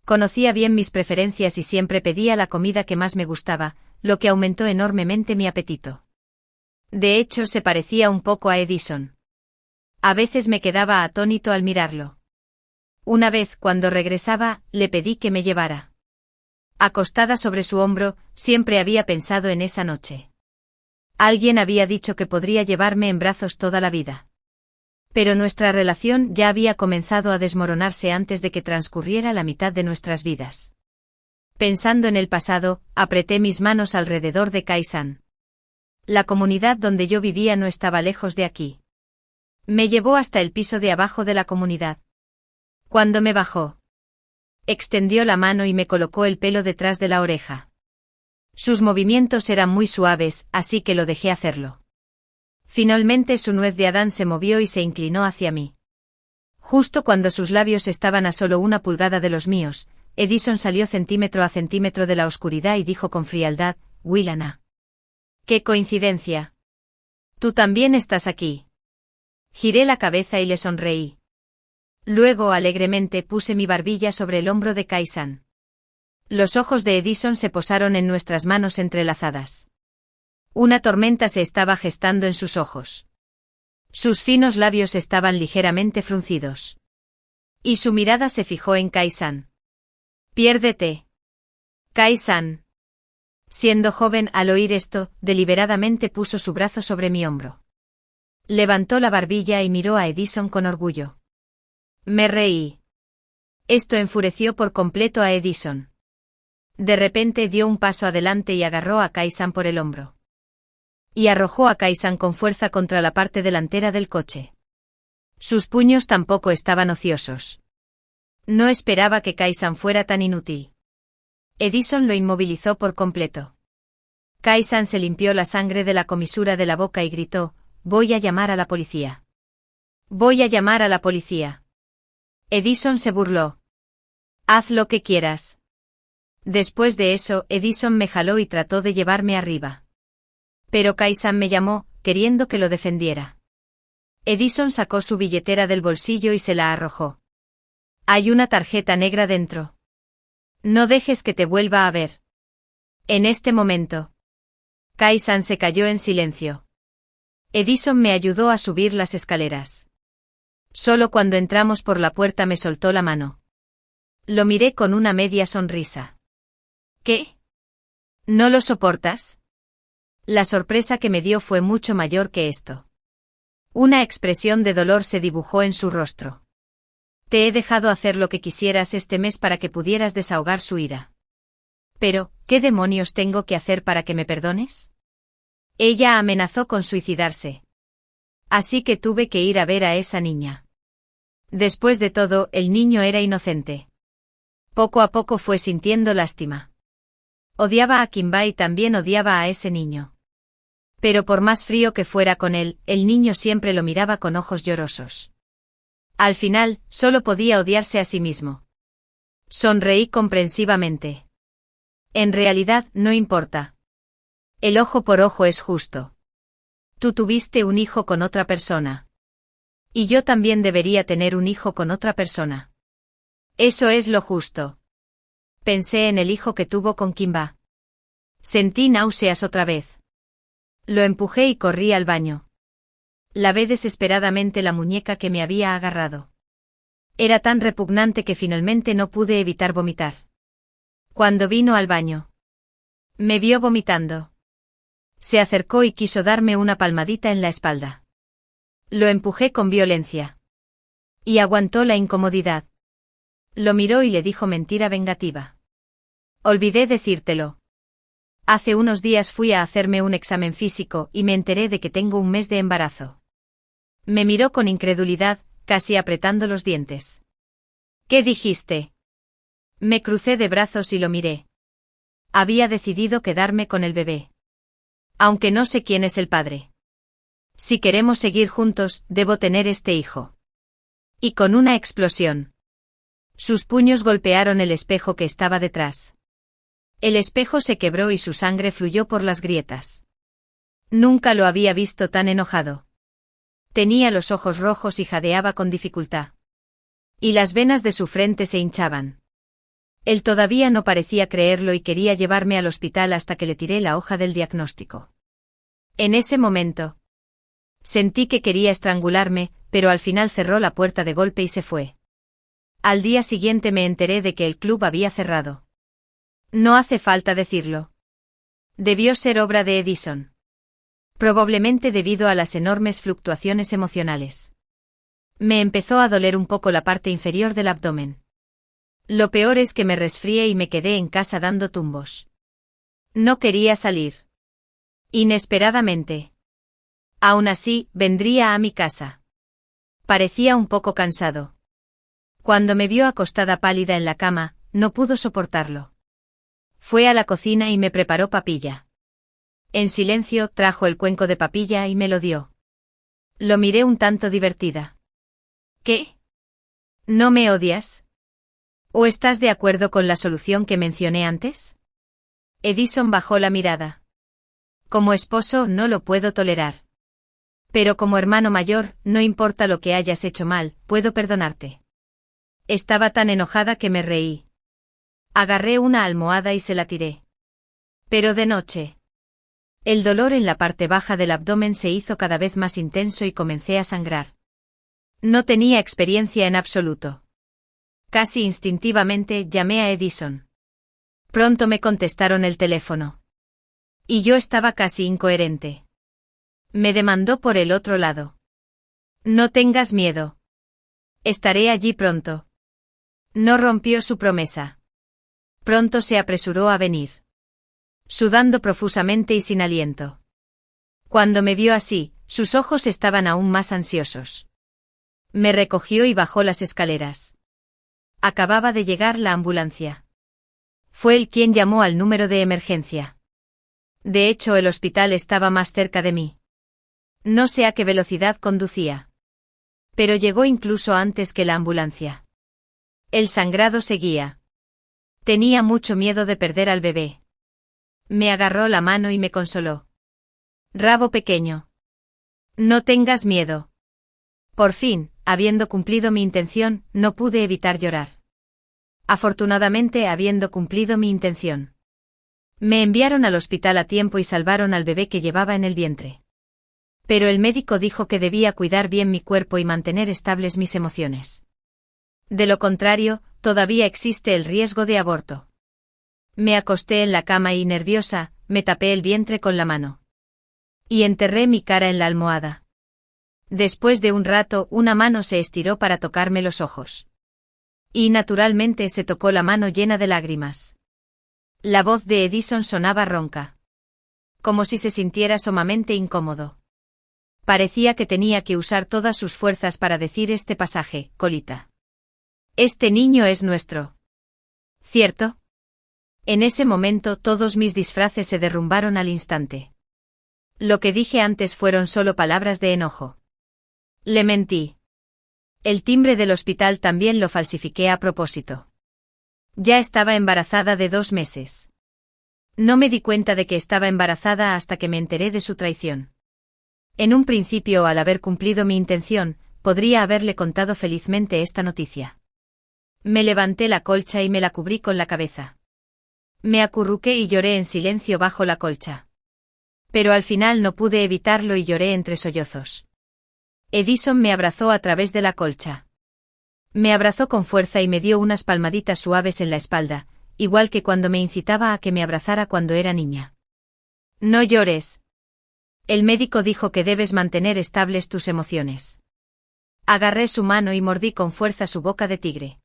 Conocía bien mis preferencias y siempre pedía la comida que más me gustaba, lo que aumentó enormemente mi apetito. De hecho, se parecía un poco a Edison. A veces me quedaba atónito al mirarlo. Una vez, cuando regresaba, le pedí que me llevara. Acostada sobre su hombro, siempre había pensado en esa noche. Alguien había dicho que podría llevarme en brazos toda la vida. Pero nuestra relación ya había comenzado a desmoronarse antes de que transcurriera la mitad de nuestras vidas. Pensando en el pasado, apreté mis manos alrededor de Kai-san. La comunidad donde yo vivía no estaba lejos de aquí. Me llevó hasta el piso de abajo de la comunidad. Cuando me bajó, extendió la mano y me colocó el pelo detrás de la oreja. Sus movimientos eran muy suaves, así que lo dejé hacerlo. Finalmente su nuez de Adán se movió y se inclinó hacia mí. Justo cuando sus labios estaban a solo 1 pulgada de los míos, Edison salió centímetro a centímetro de la oscuridad y dijo con frialdad: «Willana. ¡Qué coincidencia! Tú también estás aquí». Giré la cabeza y le sonreí. Luego alegremente puse mi barbilla sobre el hombro de Kai-san. Los ojos de Edison se posaron en nuestras manos entrelazadas. Una tormenta se estaba gestando en sus ojos. Sus finos labios estaban ligeramente fruncidos. Y su mirada se fijó en Kai-san. «Piérdete. Kai-san». Siendo joven, al oír esto, deliberadamente puso su brazo sobre mi hombro. Levantó la barbilla y miró a Edison con orgullo. Me reí. Esto enfureció por completo a Edison. De repente dio un paso adelante y agarró a Kai-san por el hombro. Y arrojó a Kai-san con fuerza contra la parte delantera del coche. Sus puños tampoco estaban ociosos. No esperaba que Kai-san fuera tan inútil. Edison lo inmovilizó por completo. Kai-san se limpió la sangre de la comisura de la boca y gritó: «Voy a llamar a la policía. Voy a llamar a la policía». Edison se burló. «Haz lo que quieras». Después de eso, Edison me jaló y trató de llevarme arriba. Pero Kai-san me llamó, queriendo que lo defendiera. Edison sacó su billetera del bolsillo y se la arrojó. «Hay una tarjeta negra dentro. No dejes que te vuelva a ver». En este momento, Kai-san se cayó en silencio. Edison me ayudó a subir las escaleras. Solo cuando entramos por la puerta me soltó la mano. Lo miré con una media sonrisa. «¿Qué? ¿No lo soportas?». La sorpresa que me dio fue mucho mayor que esto. Una expresión de dolor se dibujó en su rostro. «Te he dejado hacer lo que quisieras este mes para que pudieras desahogar su ira. Pero, ¿qué demonios tengo que hacer para que me perdones?». Ella amenazó con suicidarse. Así que tuve que ir a ver a esa niña. Después de todo, el niño era inocente. Poco a poco fue sintiendo lástima. Odiaba a Kimba y también odiaba a ese niño. Pero por más frío que fuera con él, el niño siempre lo miraba con ojos llorosos. Al final, solo podía odiarse a sí mismo. Sonreí comprensivamente. En realidad, no importa. El ojo por ojo es justo. Tú tuviste un hijo con otra persona. Y yo también debería tener un hijo con otra persona. Eso es lo justo. Pensé en el hijo que tuvo con Kimba. Sentí náuseas otra vez. Lo empujé y corrí al baño. Lavé desesperadamente la muñeca que me había agarrado. Era tan repugnante que finalmente no pude evitar vomitar. Cuando vino al baño, me vio vomitando. Se acercó y quiso darme una palmadita en la espalda. Lo empujé con violencia. Y aguantó la incomodidad. Lo miró y le dijo mentira vengativa. Olvidé decírtelo. Hace unos días fui a hacerme un examen físico y me enteré de que tengo un mes de embarazo. Me miró con incredulidad, casi apretando los dientes. ¿Qué dijiste? Me crucé de brazos y lo miré. Había decidido quedarme con el bebé. Aunque no sé quién es el padre. Si queremos seguir juntos, debo tener este hijo. Y con una explosión. Sus puños golpearon el espejo que estaba detrás. El espejo se quebró y su sangre fluyó por las grietas. Nunca lo había visto tan enojado. Tenía los ojos rojos y jadeaba con dificultad. Y las venas de su frente se hinchaban. Él todavía no parecía creerlo y quería llevarme al hospital hasta que le tiré la hoja del diagnóstico. En ese momento, sentí que quería estrangularme, pero al final cerró la puerta de golpe y se fue. Al día siguiente me enteré de que el club había cerrado. No hace falta decirlo. Debió ser obra de Edison. Probablemente debido a las enormes fluctuaciones emocionales. Me empezó a doler un poco la parte inferior del abdomen. Lo peor es que me resfrié y me quedé en casa dando tumbos. No quería salir. Inesperadamente. Aún así, vendría a mi casa. Parecía un poco cansado. Cuando me vio acostada pálida en la cama, no pudo soportarlo. Fue a la cocina y me preparó papilla. En silencio, trajo el cuenco de papilla y me lo dio. Lo miré un tanto divertida. ¿Qué? ¿No me odias? ¿O estás de acuerdo con la solución que mencioné antes? Edison bajó la mirada. Como esposo no lo puedo tolerar. Pero como hermano mayor, no importa lo que hayas hecho mal, puedo perdonarte. Estaba tan enojada que me reí. Agarré una almohada y se la tiré. Pero de noche. El dolor en la parte baja del abdomen se hizo cada vez más intenso y comencé a sangrar. No tenía experiencia en absoluto. Casi instintivamente llamé a Edison. Pronto me contestaron el teléfono. Y yo estaba casi incoherente. Me demandó por el otro lado. No tengas miedo. Estaré allí pronto. No rompió su promesa. Pronto se apresuró a venir. Sudando profusamente y sin aliento. Cuando me vio así, sus ojos estaban aún más ansiosos. Me recogió y bajó las escaleras. Acababa de llegar la ambulancia. Fue él quien llamó al número de emergencia. De hecho, el hospital estaba más cerca de mí. No sé a qué velocidad conducía. Pero llegó incluso antes que la ambulancia. El sangrado seguía. Tenía mucho miedo de perder al bebé. Me agarró la mano y me consoló. Rabo pequeño. No tengas miedo. Por fin, habiendo cumplido mi intención, no pude evitar llorar. Afortunadamente, habiendo cumplido mi intención. Me enviaron al hospital a tiempo y salvaron al bebé que llevaba en el vientre. Pero el médico dijo que debía cuidar bien mi cuerpo y mantener estables mis emociones. De lo contrario, todavía existe el riesgo de aborto. Me acosté en la cama y, nerviosa, me tapé el vientre con la mano. Y enterré mi cara en la almohada. Después de un rato, una mano se estiró para tocarme los ojos. Y naturalmente se tocó la mano llena de lágrimas. La voz de Edison sonaba ronca. Como si se sintiera sumamente incómodo. Parecía que tenía que usar todas sus fuerzas para decir este pasaje, Colita. Este niño es nuestro. ¿Cierto? En ese momento todos mis disfraces se derrumbaron al instante. Lo que dije antes fueron solo palabras de enojo. Le mentí. El timbre del hospital también lo falsifiqué a propósito. Ya estaba embarazada de 2 meses. No me di cuenta de que estaba embarazada hasta que me enteré de su traición. En un principio, al haber cumplido mi intención, podría haberle contado felizmente esta noticia. Me levanté la colcha y me la cubrí con la cabeza. Me acurruqué y lloré en silencio bajo la colcha. Pero al final no pude evitarlo y lloré entre sollozos. Edison me abrazó a través de la colcha. Me abrazó con fuerza y me dio unas palmaditas suaves en la espalda, igual que cuando me incitaba a que me abrazara cuando era niña. No llores. El médico dijo que debes mantener estables tus emociones. Agarré su mano y mordí con fuerza su boca de tigre.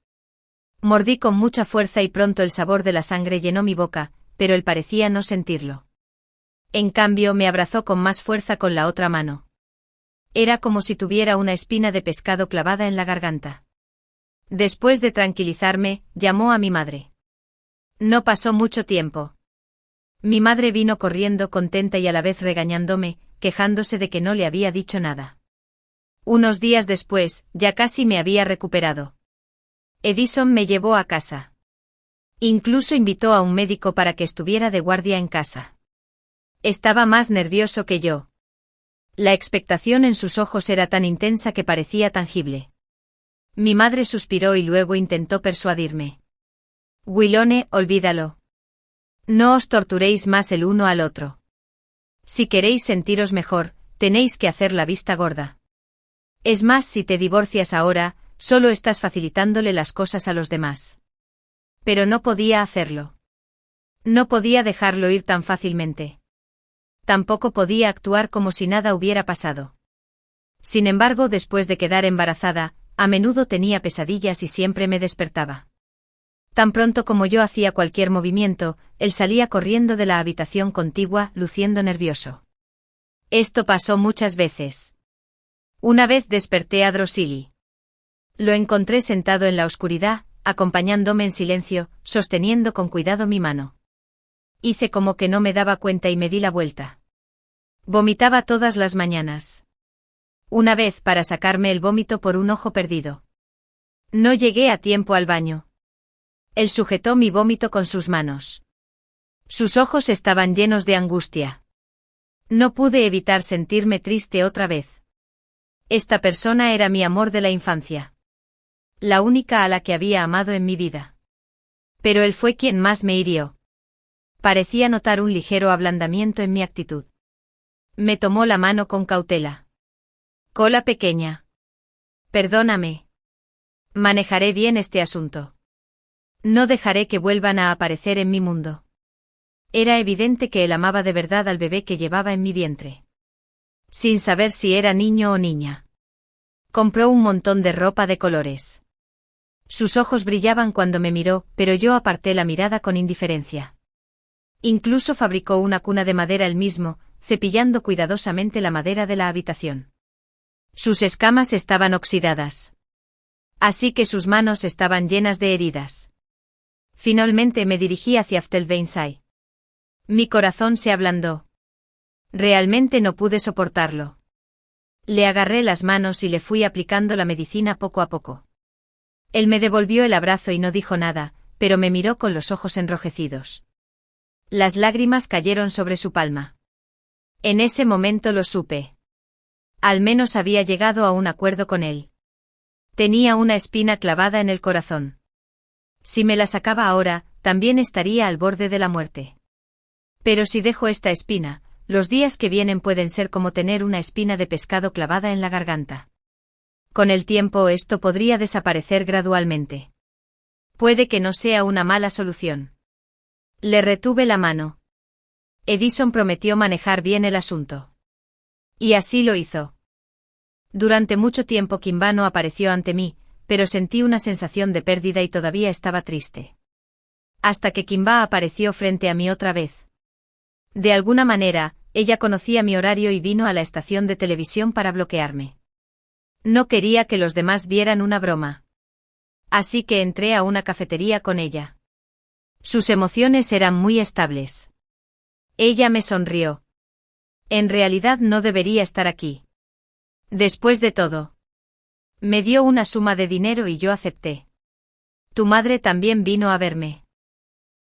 Mordí con mucha fuerza y pronto el sabor de la sangre llenó mi boca, pero él parecía no sentirlo. En cambio, me abrazó con más fuerza con la otra mano. Era como si tuviera una espina de pescado clavada en la garganta. Después de tranquilizarme, llamó a mi madre. No pasó mucho tiempo. Mi madre vino corriendo contenta y a la vez regañándome, quejándose de que no le había dicho nada. Unos días después, ya casi me había recuperado. Edison me llevó a casa. Incluso invitó a un médico para que estuviera de guardia en casa. Estaba más nervioso que yo. La expectación en sus ojos era tan intensa que parecía tangible. Mi madre suspiró y luego intentó persuadirme. Wilone, olvídalo. No os torturéis más el uno al otro. Si queréis sentiros mejor, tenéis que hacer la vista gorda. Es más, si te divorcias ahora, solo estás facilitándole las cosas a los demás. Pero no podía hacerlo. No podía dejarlo ir tan fácilmente. Tampoco podía actuar como si nada hubiera pasado. Sin embargo, después de quedar embarazada, a menudo tenía pesadillas y siempre me despertaba. Tan pronto como yo hacía cualquier movimiento, él salía corriendo de la habitación contigua, luciendo nervioso. Esto pasó muchas veces. Una vez desperté a Drosili. Lo encontré sentado en la oscuridad, acompañándome en silencio, sosteniendo con cuidado mi mano. Hice como que no me daba cuenta y me di la vuelta. Vomitaba todas las mañanas. Una vez para sacarme el vómito por un ojo perdido. No llegué a tiempo al baño. Él sujetó mi vómito con sus manos. Sus ojos estaban llenos de angustia. No pude evitar sentirme triste otra vez. Esta persona era mi amor de la infancia. La única a la que había amado en mi vida. Pero él fue quien más me hirió. Parecía notar un ligero ablandamiento en mi actitud. Me tomó la mano con cautela. Cola pequeña. Perdóname. Manejaré bien este asunto. No dejaré que vuelvan a aparecer en mi mundo. Era evidente que él amaba de verdad al bebé que llevaba en mi vientre. Sin saber si era niño o niña. Compró un montón de ropa de colores. Sus ojos brillaban cuando me miró, pero yo aparté la mirada con indiferencia. Incluso fabricó una cuna de madera él mismo, cepillando cuidadosamente la madera de la habitación. Sus escamas estaban oxidadas. Así que sus manos estaban llenas de heridas. Finalmente me dirigí hacia Aftelbeinsay. Mi corazón se ablandó. Realmente no pude soportarlo. Le agarré las manos y le fui aplicando la medicina poco a poco. Él me devolvió el abrazo y no dijo nada, pero me miró con los ojos enrojecidos. Las lágrimas cayeron sobre su palma. En ese momento lo supe. Al menos había llegado a un acuerdo con él. Tenía una espina clavada en el corazón. Si me la sacaba ahora, también estaría al borde de la muerte. Pero si dejo esta espina, los días que vienen pueden ser como tener una espina de pescado clavada en la garganta. Con el tiempo esto podría desaparecer gradualmente. Puede que no sea una mala solución. Le retuve la mano. Edison prometió manejar bien el asunto. Y así lo hizo. Durante mucho tiempo Kimba no apareció ante mí, pero sentí una sensación de pérdida y todavía estaba triste. Hasta que Kimba apareció frente a mí otra vez. De alguna manera, ella conocía mi horario y vino a la estación de televisión para bloquearme. No quería que los demás vieran una broma. Así que entré a una cafetería con ella. Sus emociones eran muy estables. Ella me sonrió. En realidad no debería estar aquí. Después de todo. Me dio una suma de dinero y yo acepté. Tu madre también vino a verme.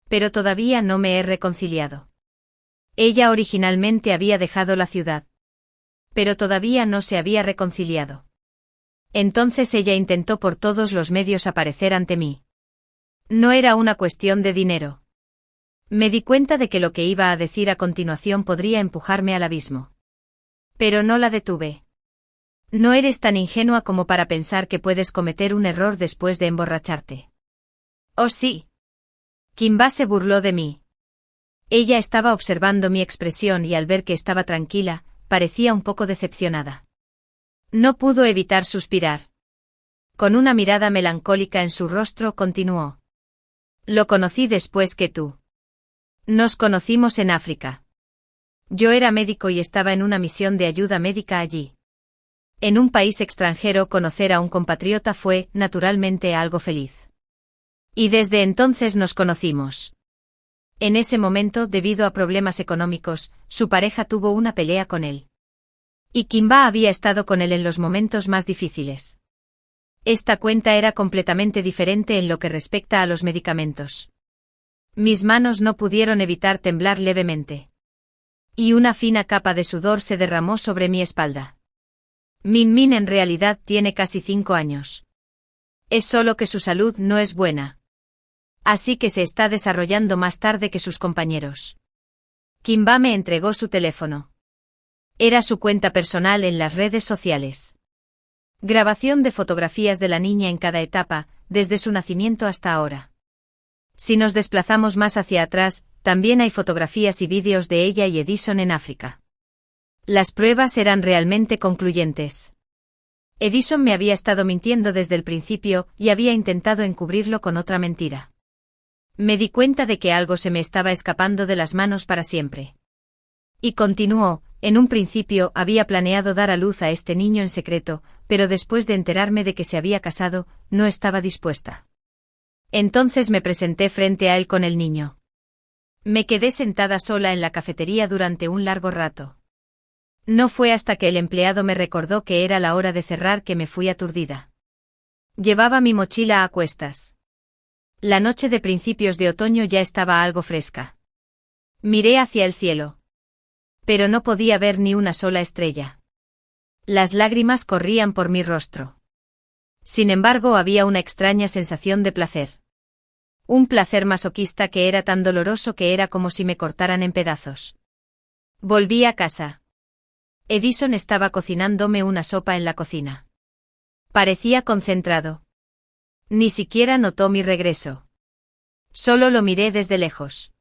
Pero todavía no me he reconciliado. Ella originalmente había dejado la ciudad. Pero todavía no se había reconciliado. Entonces ella intentó por todos los medios aparecer ante mí. No era una cuestión de dinero. Me di cuenta de que lo que iba a decir a continuación podría empujarme al abismo. Pero no la detuve. No eres tan ingenua como para pensar que puedes cometer un error después de emborracharte. Oh sí. Kimba se burló de mí. Ella estaba observando mi expresión y al ver que estaba tranquila, parecía un poco decepcionada. No pudo evitar suspirar. Con una mirada melancólica en su rostro continuó. Lo conocí después que tú. Nos conocimos en África. Yo era médico y estaba en una misión de ayuda médica allí. En un país extranjero conocer a un compatriota fue, naturalmente, algo feliz. Y desde entonces nos conocimos. En ese momento, debido a problemas económicos, su pareja tuvo una pelea con él. Y Kimba había estado con él en los momentos más difíciles. Esta cuenta era completamente diferente en lo que respecta a los medicamentos. Mis manos no pudieron evitar temblar levemente. Y una fina capa de sudor se derramó sobre mi espalda. Min Min en realidad tiene casi 5 años. Es solo que su salud no es buena. Así que se está desarrollando más tarde que sus compañeros. Kimba me entregó su teléfono. Era su cuenta personal en las redes sociales. Grabación de fotografías de la niña en cada etapa, desde su nacimiento hasta ahora. Si nos desplazamos más hacia atrás, también hay fotografías y vídeos de ella y Edison en África. Las pruebas eran realmente concluyentes. Edison me había estado mintiendo desde el principio y había intentado encubrirlo con otra mentira. Me di cuenta de que algo se me estaba escapando de las manos para siempre. Y continuó, en un principio había planeado dar a luz a este niño en secreto, pero después de enterarme de que se había casado, no estaba dispuesta. Entonces me presenté frente a él con el niño. Me quedé sentada sola en la cafetería durante un largo rato. No fue hasta que el empleado me recordó que era la hora de cerrar que me fui aturdida. Llevaba mi mochila a cuestas. La noche de principios de otoño ya estaba algo fresca. Miré hacia el cielo. Pero no podía ver ni una sola estrella. Las lágrimas corrían por mi rostro. Sin embargo, había una extraña sensación de placer. Un placer masoquista que era tan doloroso que era como si me cortaran en pedazos. Volví a casa. Edison estaba cocinándome una sopa en la cocina. Parecía concentrado. Ni siquiera notó mi regreso. Solo lo miré desde lejos.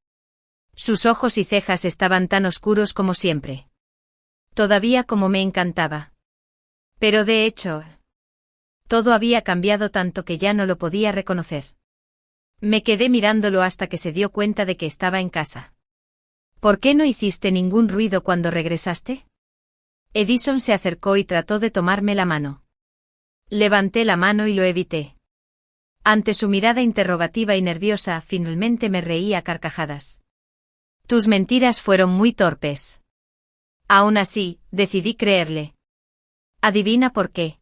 Sus ojos y cejas estaban tan oscuros como siempre. Todavía como me encantaba. Pero de hecho, todo había cambiado tanto que ya no lo podía reconocer. Me quedé mirándolo hasta que se dio cuenta de que estaba en casa. ¿Por qué no hiciste ningún ruido cuando regresaste? Edison se acercó y trató de tomarme la mano. Levanté la mano y lo evité. Ante su mirada interrogativa y nerviosa, finalmente me reí a carcajadas. Tus mentiras fueron muy torpes. Aún así, decidí creerle. ¿Adivina por qué?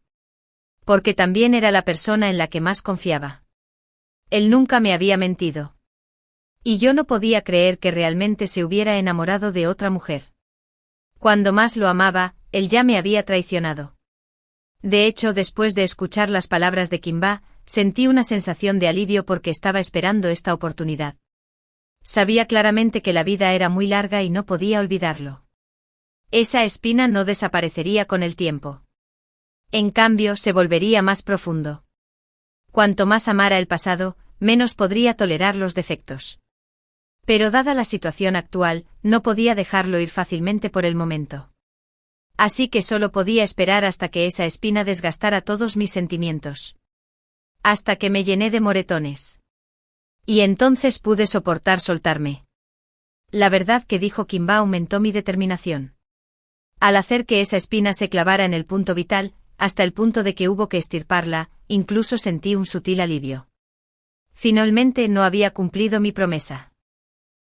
Porque también era la persona en la que más confiaba. Él nunca me había mentido. Y yo no podía creer que realmente se hubiera enamorado de otra mujer. Cuando más lo amaba, él ya me había traicionado. De hecho, después de escuchar las palabras de Kimba, sentí una sensación de alivio porque estaba esperando esta oportunidad. Sabía claramente que la vida era muy larga y no podía olvidarlo. Esa espina no desaparecería con el tiempo. En cambio, se volvería más profundo. Cuanto más amara el pasado, menos podría tolerar los defectos. Pero dada la situación actual, no podía dejarlo ir fácilmente por el momento. Así que solo podía esperar hasta que esa espina desgastara todos mis sentimientos. Hasta que me llené de moretones. Y entonces pude soportar soltarme. La verdad que dijo Kimba aumentó mi determinación. Al hacer que esa espina se clavara en el punto vital, hasta el punto de que hubo que extirparla, incluso sentí un sutil alivio. Finalmente no había cumplido mi promesa.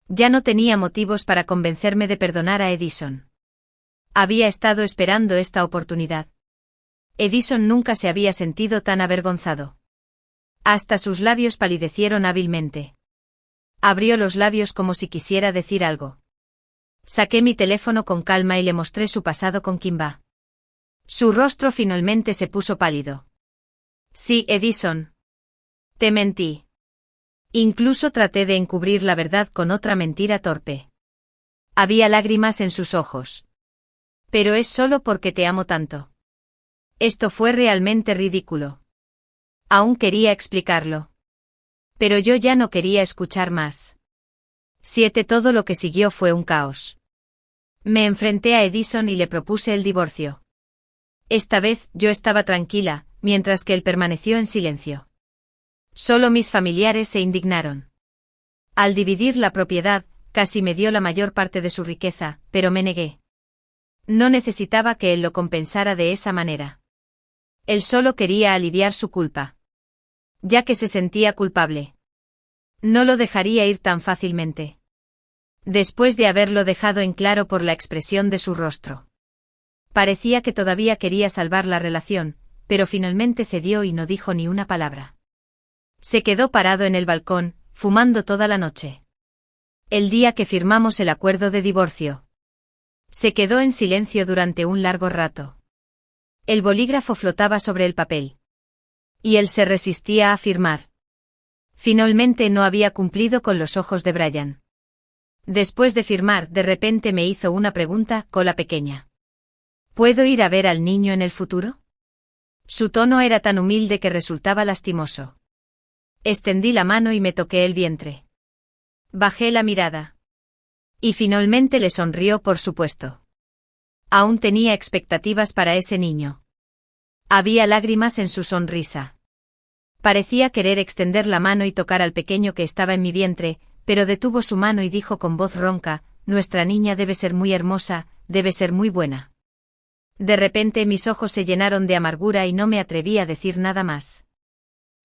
Ya no tenía motivos para convencerme de perdonar a Edison. Había estado esperando esta oportunidad. Edison nunca se había sentido tan avergonzado. Hasta sus labios palidecieron hábilmente. Abrió los labios como si quisiera decir algo. Saqué mi teléfono con calma y le mostré su pasado con Kimba. Su rostro finalmente se puso pálido. Sí, Edison. Te mentí. Incluso traté de encubrir la verdad con otra mentira torpe. Había lágrimas en sus ojos. Pero es solo porque te amo tanto. Esto fue realmente ridículo. Aún quería explicarlo. Pero yo ya no quería escuchar más. 7. Todo lo que siguió fue un caos. Me enfrenté a Edison y le propuse el divorcio. Esta vez yo estaba tranquila, mientras que él permaneció en silencio. Solo mis familiares se indignaron. Al dividir la propiedad, casi me dio la mayor parte de su riqueza, pero me negué. No necesitaba que él lo compensara de esa manera. Él solo quería aliviar su culpa. Ya que se sentía culpable. No lo dejaría ir tan fácilmente. Después de haberlo dejado en claro por la expresión de su rostro. Parecía que todavía quería salvar la relación, pero finalmente cedió y no dijo ni una palabra. Se quedó parado en el balcón, fumando toda la noche. El día que firmamos el acuerdo de divorcio. Se quedó en silencio durante un largo rato. El bolígrafo flotaba sobre el papel. Y él se resistía a firmar. Finalmente no había cumplido con los ojos de Brian. Después de firmar, de repente me hizo una pregunta, cola pequeña. ¿Puedo ir a ver al niño en el futuro? Su tono era tan humilde que resultaba lastimoso. Extendí la mano y me toqué el vientre. Bajé la mirada. Y finalmente le sonrió, por supuesto. Aún tenía expectativas para ese niño. Había lágrimas en su sonrisa. Parecía querer extender la mano y tocar al pequeño que estaba en mi vientre, pero detuvo su mano y dijo con voz ronca, nuestra niña debe ser muy hermosa, debe ser muy buena. De repente mis ojos se llenaron de amargura y no me atreví a decir nada más.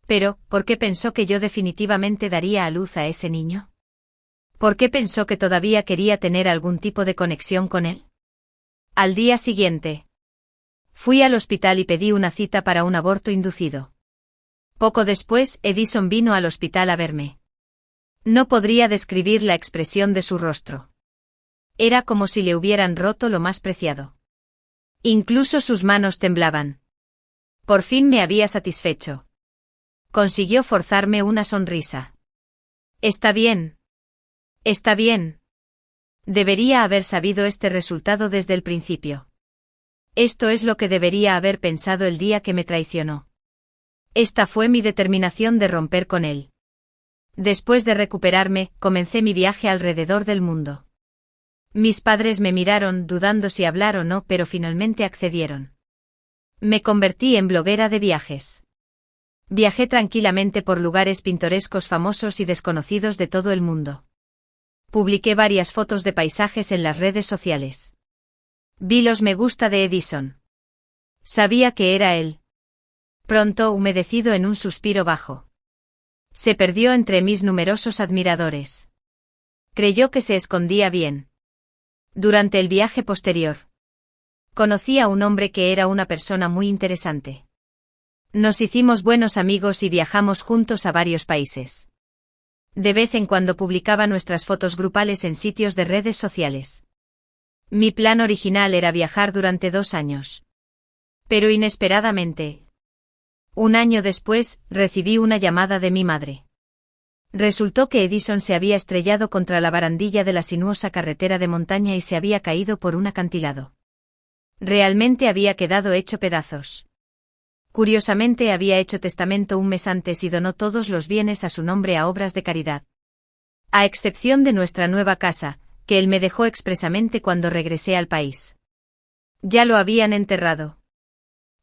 Pero, ¿por qué pensó que yo definitivamente daría a luz a ese niño? ¿Por qué pensó que todavía quería tener algún tipo de conexión con él? Al día siguiente. Fui al hospital y pedí una cita para un aborto inducido. Poco después, Edison vino al hospital a verme. No podría describir la expresión de su rostro. Era como si le hubieran roto lo más preciado. Incluso sus manos temblaban. Por fin me había satisfecho. Consiguió forzarme una sonrisa. Está bien. Está bien. Debería haber sabido este resultado desde el principio. Esto es lo que debería haber pensado el día que me traicionó. Esta fue mi determinación de romper con él. Después de recuperarme, comencé mi viaje alrededor del mundo. Mis padres me miraron dudando si hablar o no, pero finalmente accedieron. Me convertí en bloguera de viajes. Viajé tranquilamente por lugares pintorescos famosos y desconocidos de todo el mundo. Publiqué varias fotos de paisajes en las redes sociales. Vi los me gusta de Edison. Sabía que era él. Pronto, humedecido en un suspiro bajo. Se perdió entre mis numerosos admiradores. Creyó que se escondía bien. Durante el viaje posterior. Conocí a un hombre que era una persona muy interesante. Nos hicimos buenos amigos y viajamos juntos a varios países. De vez en cuando publicaba nuestras fotos grupales en sitios de redes sociales. Mi plan original era viajar durante 2 años. Pero inesperadamente. Un año después, recibí una llamada de mi madre. Resultó que Edison se había estrellado contra la barandilla de la sinuosa carretera de montaña y se había caído por un acantilado. Realmente había quedado hecho pedazos. Curiosamente había hecho testamento un mes antes y donó todos los bienes a su nombre a obras de caridad. A excepción de nuestra nueva casa, que él me dejó expresamente cuando regresé al país. Ya lo habían enterrado.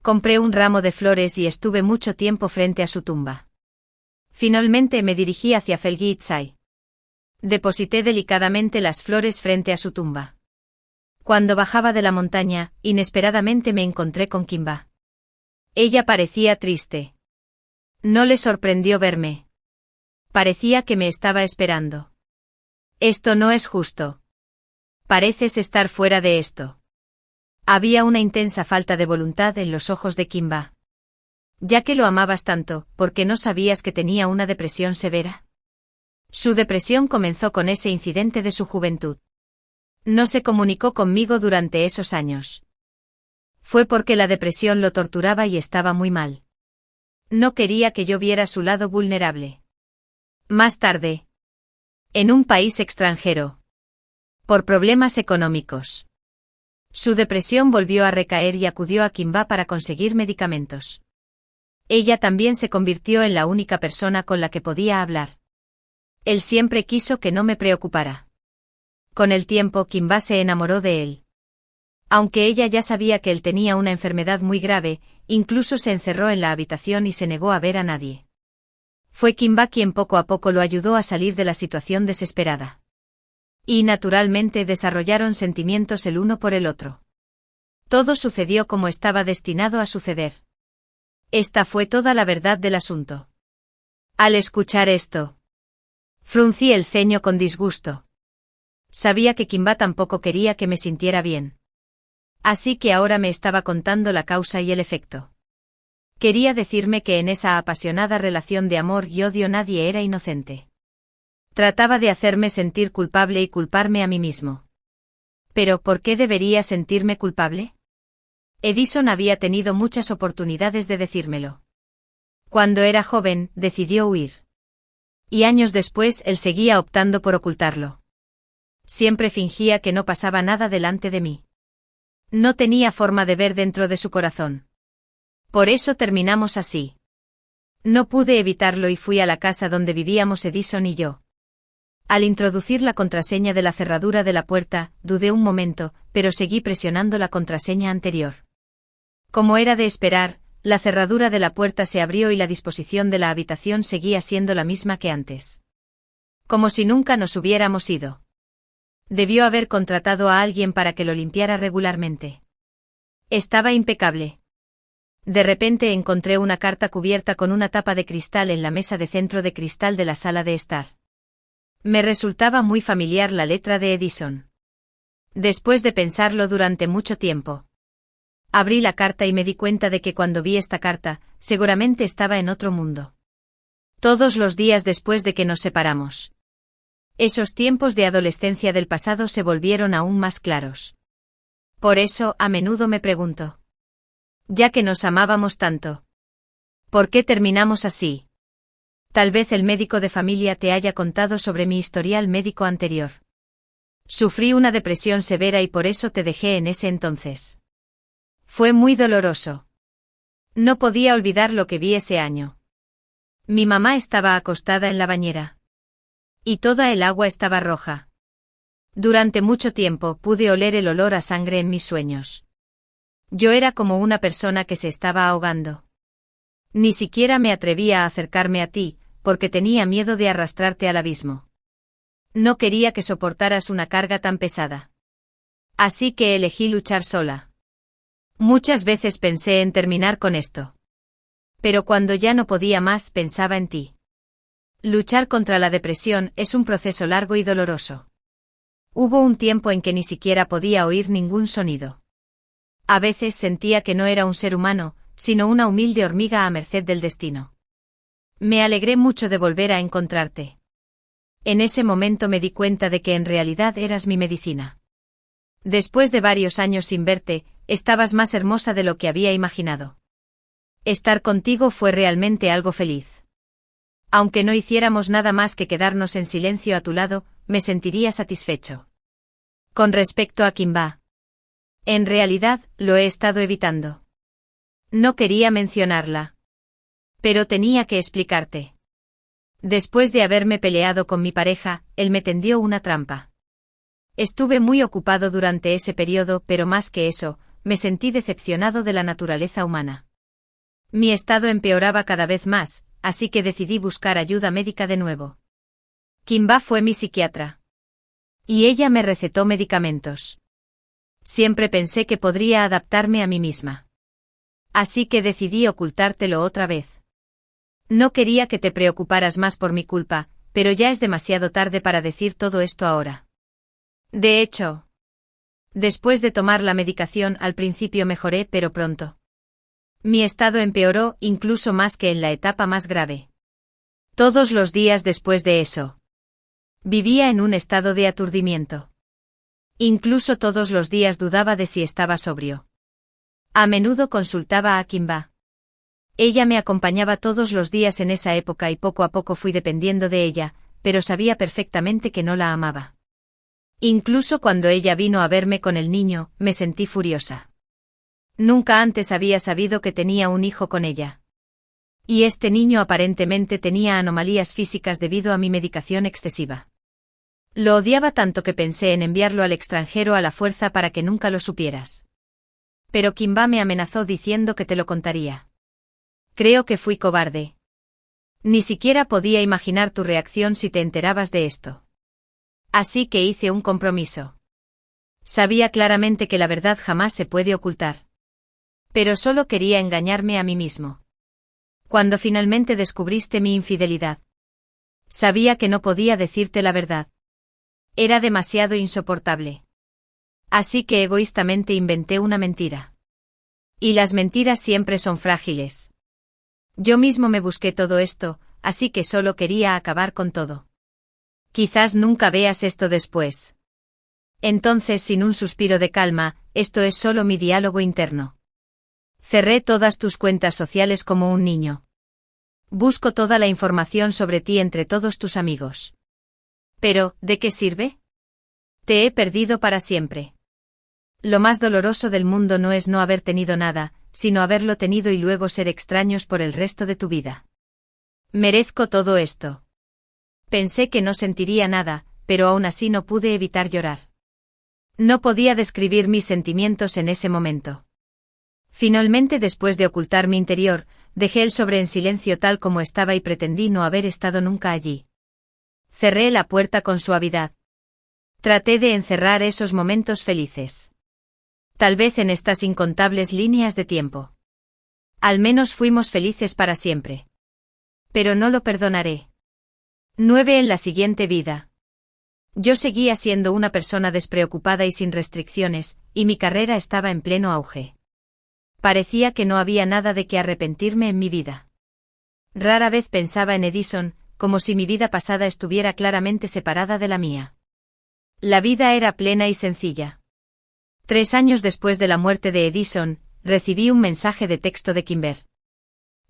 Compré un ramo de flores y estuve mucho tiempo frente a su tumba. Finalmente me dirigí hacia Felgitsai. Deposité delicadamente las flores frente a su tumba. Cuando bajaba de la montaña, inesperadamente me encontré con Kimba. Ella parecía triste. No le sorprendió verme. Parecía que me estaba esperando. Esto no es justo. Pareces estar fuera de esto. Había una intensa falta de voluntad en los ojos de Kimba. Ya que lo amabas tanto, ¿por qué no sabías que tenía una depresión severa? Su depresión comenzó con ese incidente de su juventud. No se comunicó conmigo durante esos años. Fue porque la depresión lo torturaba y estaba muy mal. No quería que yo viera su lado vulnerable. Más tarde. En un país extranjero. Por problemas económicos. Su depresión volvió a recaer y acudió a Kimba para conseguir medicamentos. Ella también se convirtió en la única persona con la que podía hablar. Él siempre quiso que no me preocupara. Con el tiempo Kimba se enamoró de él. Aunque ella ya sabía que él tenía una enfermedad muy grave, incluso se encerró en la habitación y se negó a ver a nadie. Fue Kimba quien poco a poco lo ayudó a salir de la situación desesperada. Y naturalmente desarrollaron sentimientos el uno por el otro. Todo sucedió como estaba destinado a suceder. Esta fue toda la verdad del asunto. Al escuchar esto, fruncí el ceño con disgusto. Sabía que Kimba tampoco quería que me sintiera bien. Así que ahora me estaba contando la causa y el efecto. Quería decirme que en esa apasionada relación de amor y odio nadie era inocente. Trataba de hacerme sentir culpable y culparme a mí mismo. ¿Pero por qué debería sentirme culpable? Edison había tenido muchas oportunidades de decírmelo. Cuando era joven, decidió huir. Y años después él seguía optando por ocultarlo. Siempre fingía que no pasaba nada delante de mí. No tenía forma de ver dentro de su corazón. Por eso terminamos así. No pude evitarlo y fui a la casa donde vivíamos Edison y yo. Al introducir la contraseña de la cerradura de la puerta, dudé un momento, pero seguí presionando la contraseña anterior. Como era de esperar, la cerradura de la puerta se abrió y la disposición de la habitación seguía siendo la misma que antes. Como si nunca nos hubiéramos ido. Debió haber contratado a alguien para que lo limpiara regularmente. Estaba impecable. De repente encontré una carta cubierta con una tapa de cristal en la mesa de centro de cristal de la sala de estar. Me resultaba muy familiar la letra de Edison. Después de pensarlo durante mucho tiempo, abrí la carta y me di cuenta de que cuando vi esta carta, seguramente estaba en otro mundo. Todos los días después de que nos separamos. Esos tiempos de adolescencia del pasado se volvieron aún más claros. Por eso, a menudo me pregunto. Ya que nos amábamos tanto, ¿por qué terminamos así? Tal vez el médico de familia te haya contado sobre mi historial médico anterior. Sufrí una depresión severa y por eso te dejé en ese entonces. Fue muy doloroso. No podía olvidar lo que vi ese año. Mi mamá estaba acostada en la bañera. Y toda el agua estaba roja. Durante mucho tiempo pude oler el olor a sangre en mis sueños. Yo era como una persona que se estaba ahogando. Ni siquiera me atrevía a acercarme a ti, porque tenía miedo de arrastrarte al abismo. No quería que soportaras una carga tan pesada. Así que elegí luchar sola. Muchas veces pensé en terminar con esto. Pero cuando ya no podía más, pensaba en ti. Luchar contra la depresión es un proceso largo y doloroso. Hubo un tiempo en que ni siquiera podía oír ningún sonido. A veces sentía que no era un ser humano, sino una humilde hormiga a merced del destino. Me alegré mucho de volver a encontrarte. En ese momento me di cuenta de que en realidad eras mi medicina. Después de varios años sin verte, estabas más hermosa de lo que había imaginado. Estar contigo fue realmente algo feliz. Aunque no hiciéramos nada más que quedarnos en silencio a tu lado, me sentiría satisfecho. Con respecto a Kimba. En realidad, lo he estado evitando. No quería mencionarla. Pero tenía que explicarte. Después de haberme peleado con mi pareja, él me tendió una trampa. Estuve muy ocupado durante ese periodo, pero más que eso, me sentí decepcionado de la naturaleza humana. Mi estado empeoraba cada vez más, así que decidí buscar ayuda médica de nuevo. Kimba fue mi psiquiatra. Y ella me recetó medicamentos. Siempre pensé que podría adaptarme a mí misma. Así que decidí ocultártelo otra vez. No quería que te preocuparas más por mi culpa, pero ya es demasiado tarde para decir todo esto ahora. De hecho, después de tomar la medicación al principio mejoré, pero pronto. Mi estado empeoró incluso más que en la etapa más grave. Todos los días después de eso, vivía en un estado de aturdimiento. Incluso todos los días dudaba de si estaba sobrio. A menudo consultaba a Kimba. Ella me acompañaba todos los días en esa época y poco a poco fui dependiendo de ella, pero sabía perfectamente que no la amaba. Incluso cuando ella vino a verme con el niño, me sentí furiosa. Nunca antes había sabido que tenía un hijo con ella. Y este niño aparentemente tenía anomalías físicas debido a mi medicación excesiva. Lo odiaba tanto que pensé en enviarlo al extranjero a la fuerza para que nunca lo supieras. Pero Kimba me amenazó diciendo que te lo contaría. Creo que fui cobarde. Ni siquiera podía imaginar tu reacción si te enterabas de esto. Así que hice un compromiso. Sabía claramente que la verdad jamás se puede ocultar. Pero solo quería engañarme a mí mismo. Cuando finalmente descubriste mi infidelidad, sabía que no podía decirte la verdad. Era demasiado insoportable. Así que egoístamente inventé una mentira. Y las mentiras siempre son frágiles. Yo mismo me busqué todo esto, así que solo quería acabar con todo. Quizás nunca veas esto después. Entonces, sin un suspiro de calma, esto es solo mi diálogo interno. Cerré todas tus cuentas sociales como un niño. Busco toda la información sobre ti entre todos tus amigos. Pero, ¿de qué sirve? Te he perdido para siempre. Lo más doloroso del mundo no es no haber tenido nada, sino haberlo tenido y luego ser extraños por el resto de tu vida. Merezco todo esto. Pensé que no sentiría nada, pero aún así no pude evitar llorar. No podía describir mis sentimientos en ese momento. Finalmente, después de ocultar mi interior, dejé el sobre en silencio tal como estaba y pretendí no haber estado nunca allí. Cerré la puerta con suavidad. Traté de encerrar esos momentos felices. Tal vez en estas incontables líneas de tiempo. Al menos fuimos felices para siempre. Pero no lo perdonaré. 9 En la siguiente vida. Yo seguía siendo una persona despreocupada y sin restricciones, y mi carrera estaba en pleno auge. Parecía que no había nada de qué arrepentirme en mi vida. Rara vez pensaba en Edison, como si mi vida pasada estuviera claramente separada de la mía. La vida era plena y sencilla. 3 años después de la muerte de Edison, recibí un mensaje de texto de Kimber.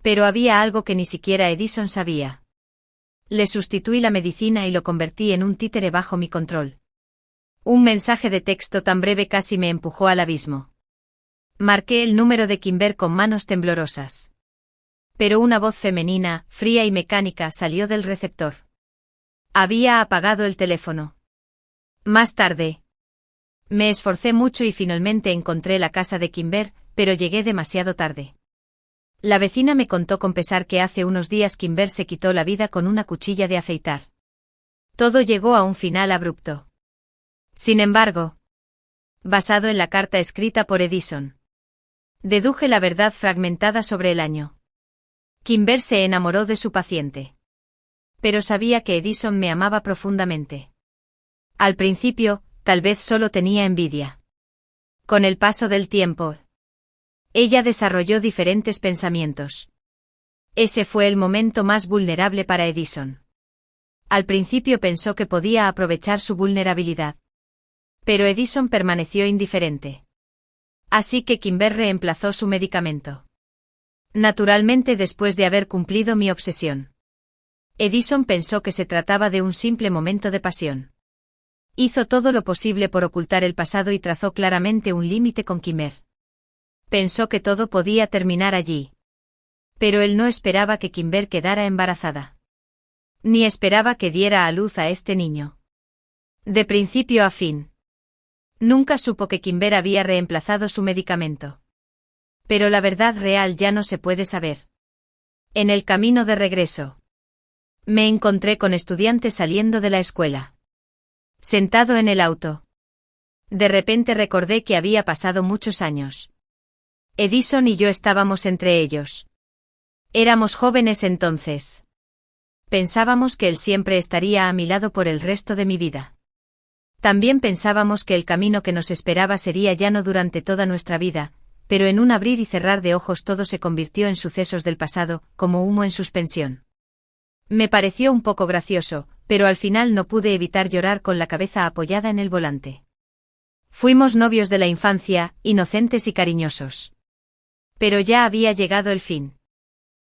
Pero había algo que ni siquiera Edison sabía. Le sustituí la medicina y lo convertí en un títere bajo mi control. Un mensaje de texto tan breve casi me empujó al abismo. Marqué el número de Kimber con manos temblorosas. Pero una voz femenina, fría y mecánica salió del receptor. Había apagado el teléfono. Más tarde. Me esforcé mucho y finalmente encontré la casa de Kimber, pero llegué demasiado tarde. La vecina me contó con pesar que hace unos días Kimber se quitó la vida con una cuchilla de afeitar. Todo llegó a un final abrupto. Sin embargo, basado en la carta escrita por Edison, deduje la verdad fragmentada sobre el año. Kimber se enamoró de su paciente. Pero sabía que Edison me amaba profundamente. Al principio, tal vez solo tenía envidia. Con el paso del tiempo, ella desarrolló diferentes pensamientos. Ese fue el momento más vulnerable para Edison. Al principio pensó que podía aprovechar su vulnerabilidad. Pero Edison permaneció indiferente. Así que Kimber reemplazó su medicamento. Naturalmente, después de haber cumplido mi obsesión, Edison pensó que se trataba de un simple momento de pasión. Hizo todo lo posible por ocultar el pasado y trazó claramente un límite con Kimber. Pensó que todo podía terminar allí. Pero él no esperaba que Kimber quedara embarazada. Ni esperaba que diera a luz a este niño. De principio a fin. Nunca supo que Kimber había reemplazado su medicamento. Pero la verdad real ya no se puede saber. En el camino de regreso, me encontré con estudiantes saliendo de la escuela. Sentado en el auto. De repente recordé que había pasado muchos años. Edison y yo estábamos entre ellos. Éramos jóvenes entonces. Pensábamos que él siempre estaría a mi lado por el resto de mi vida. También pensábamos que el camino que nos esperaba sería llano durante toda nuestra vida, pero en un abrir y cerrar de ojos todo se convirtió en sucesos del pasado, como humo en suspensión. Me pareció un poco gracioso, pero al final no pude evitar llorar con la cabeza apoyada en el volante. Fuimos novios de la infancia, inocentes y cariñosos. Pero ya había llegado el fin.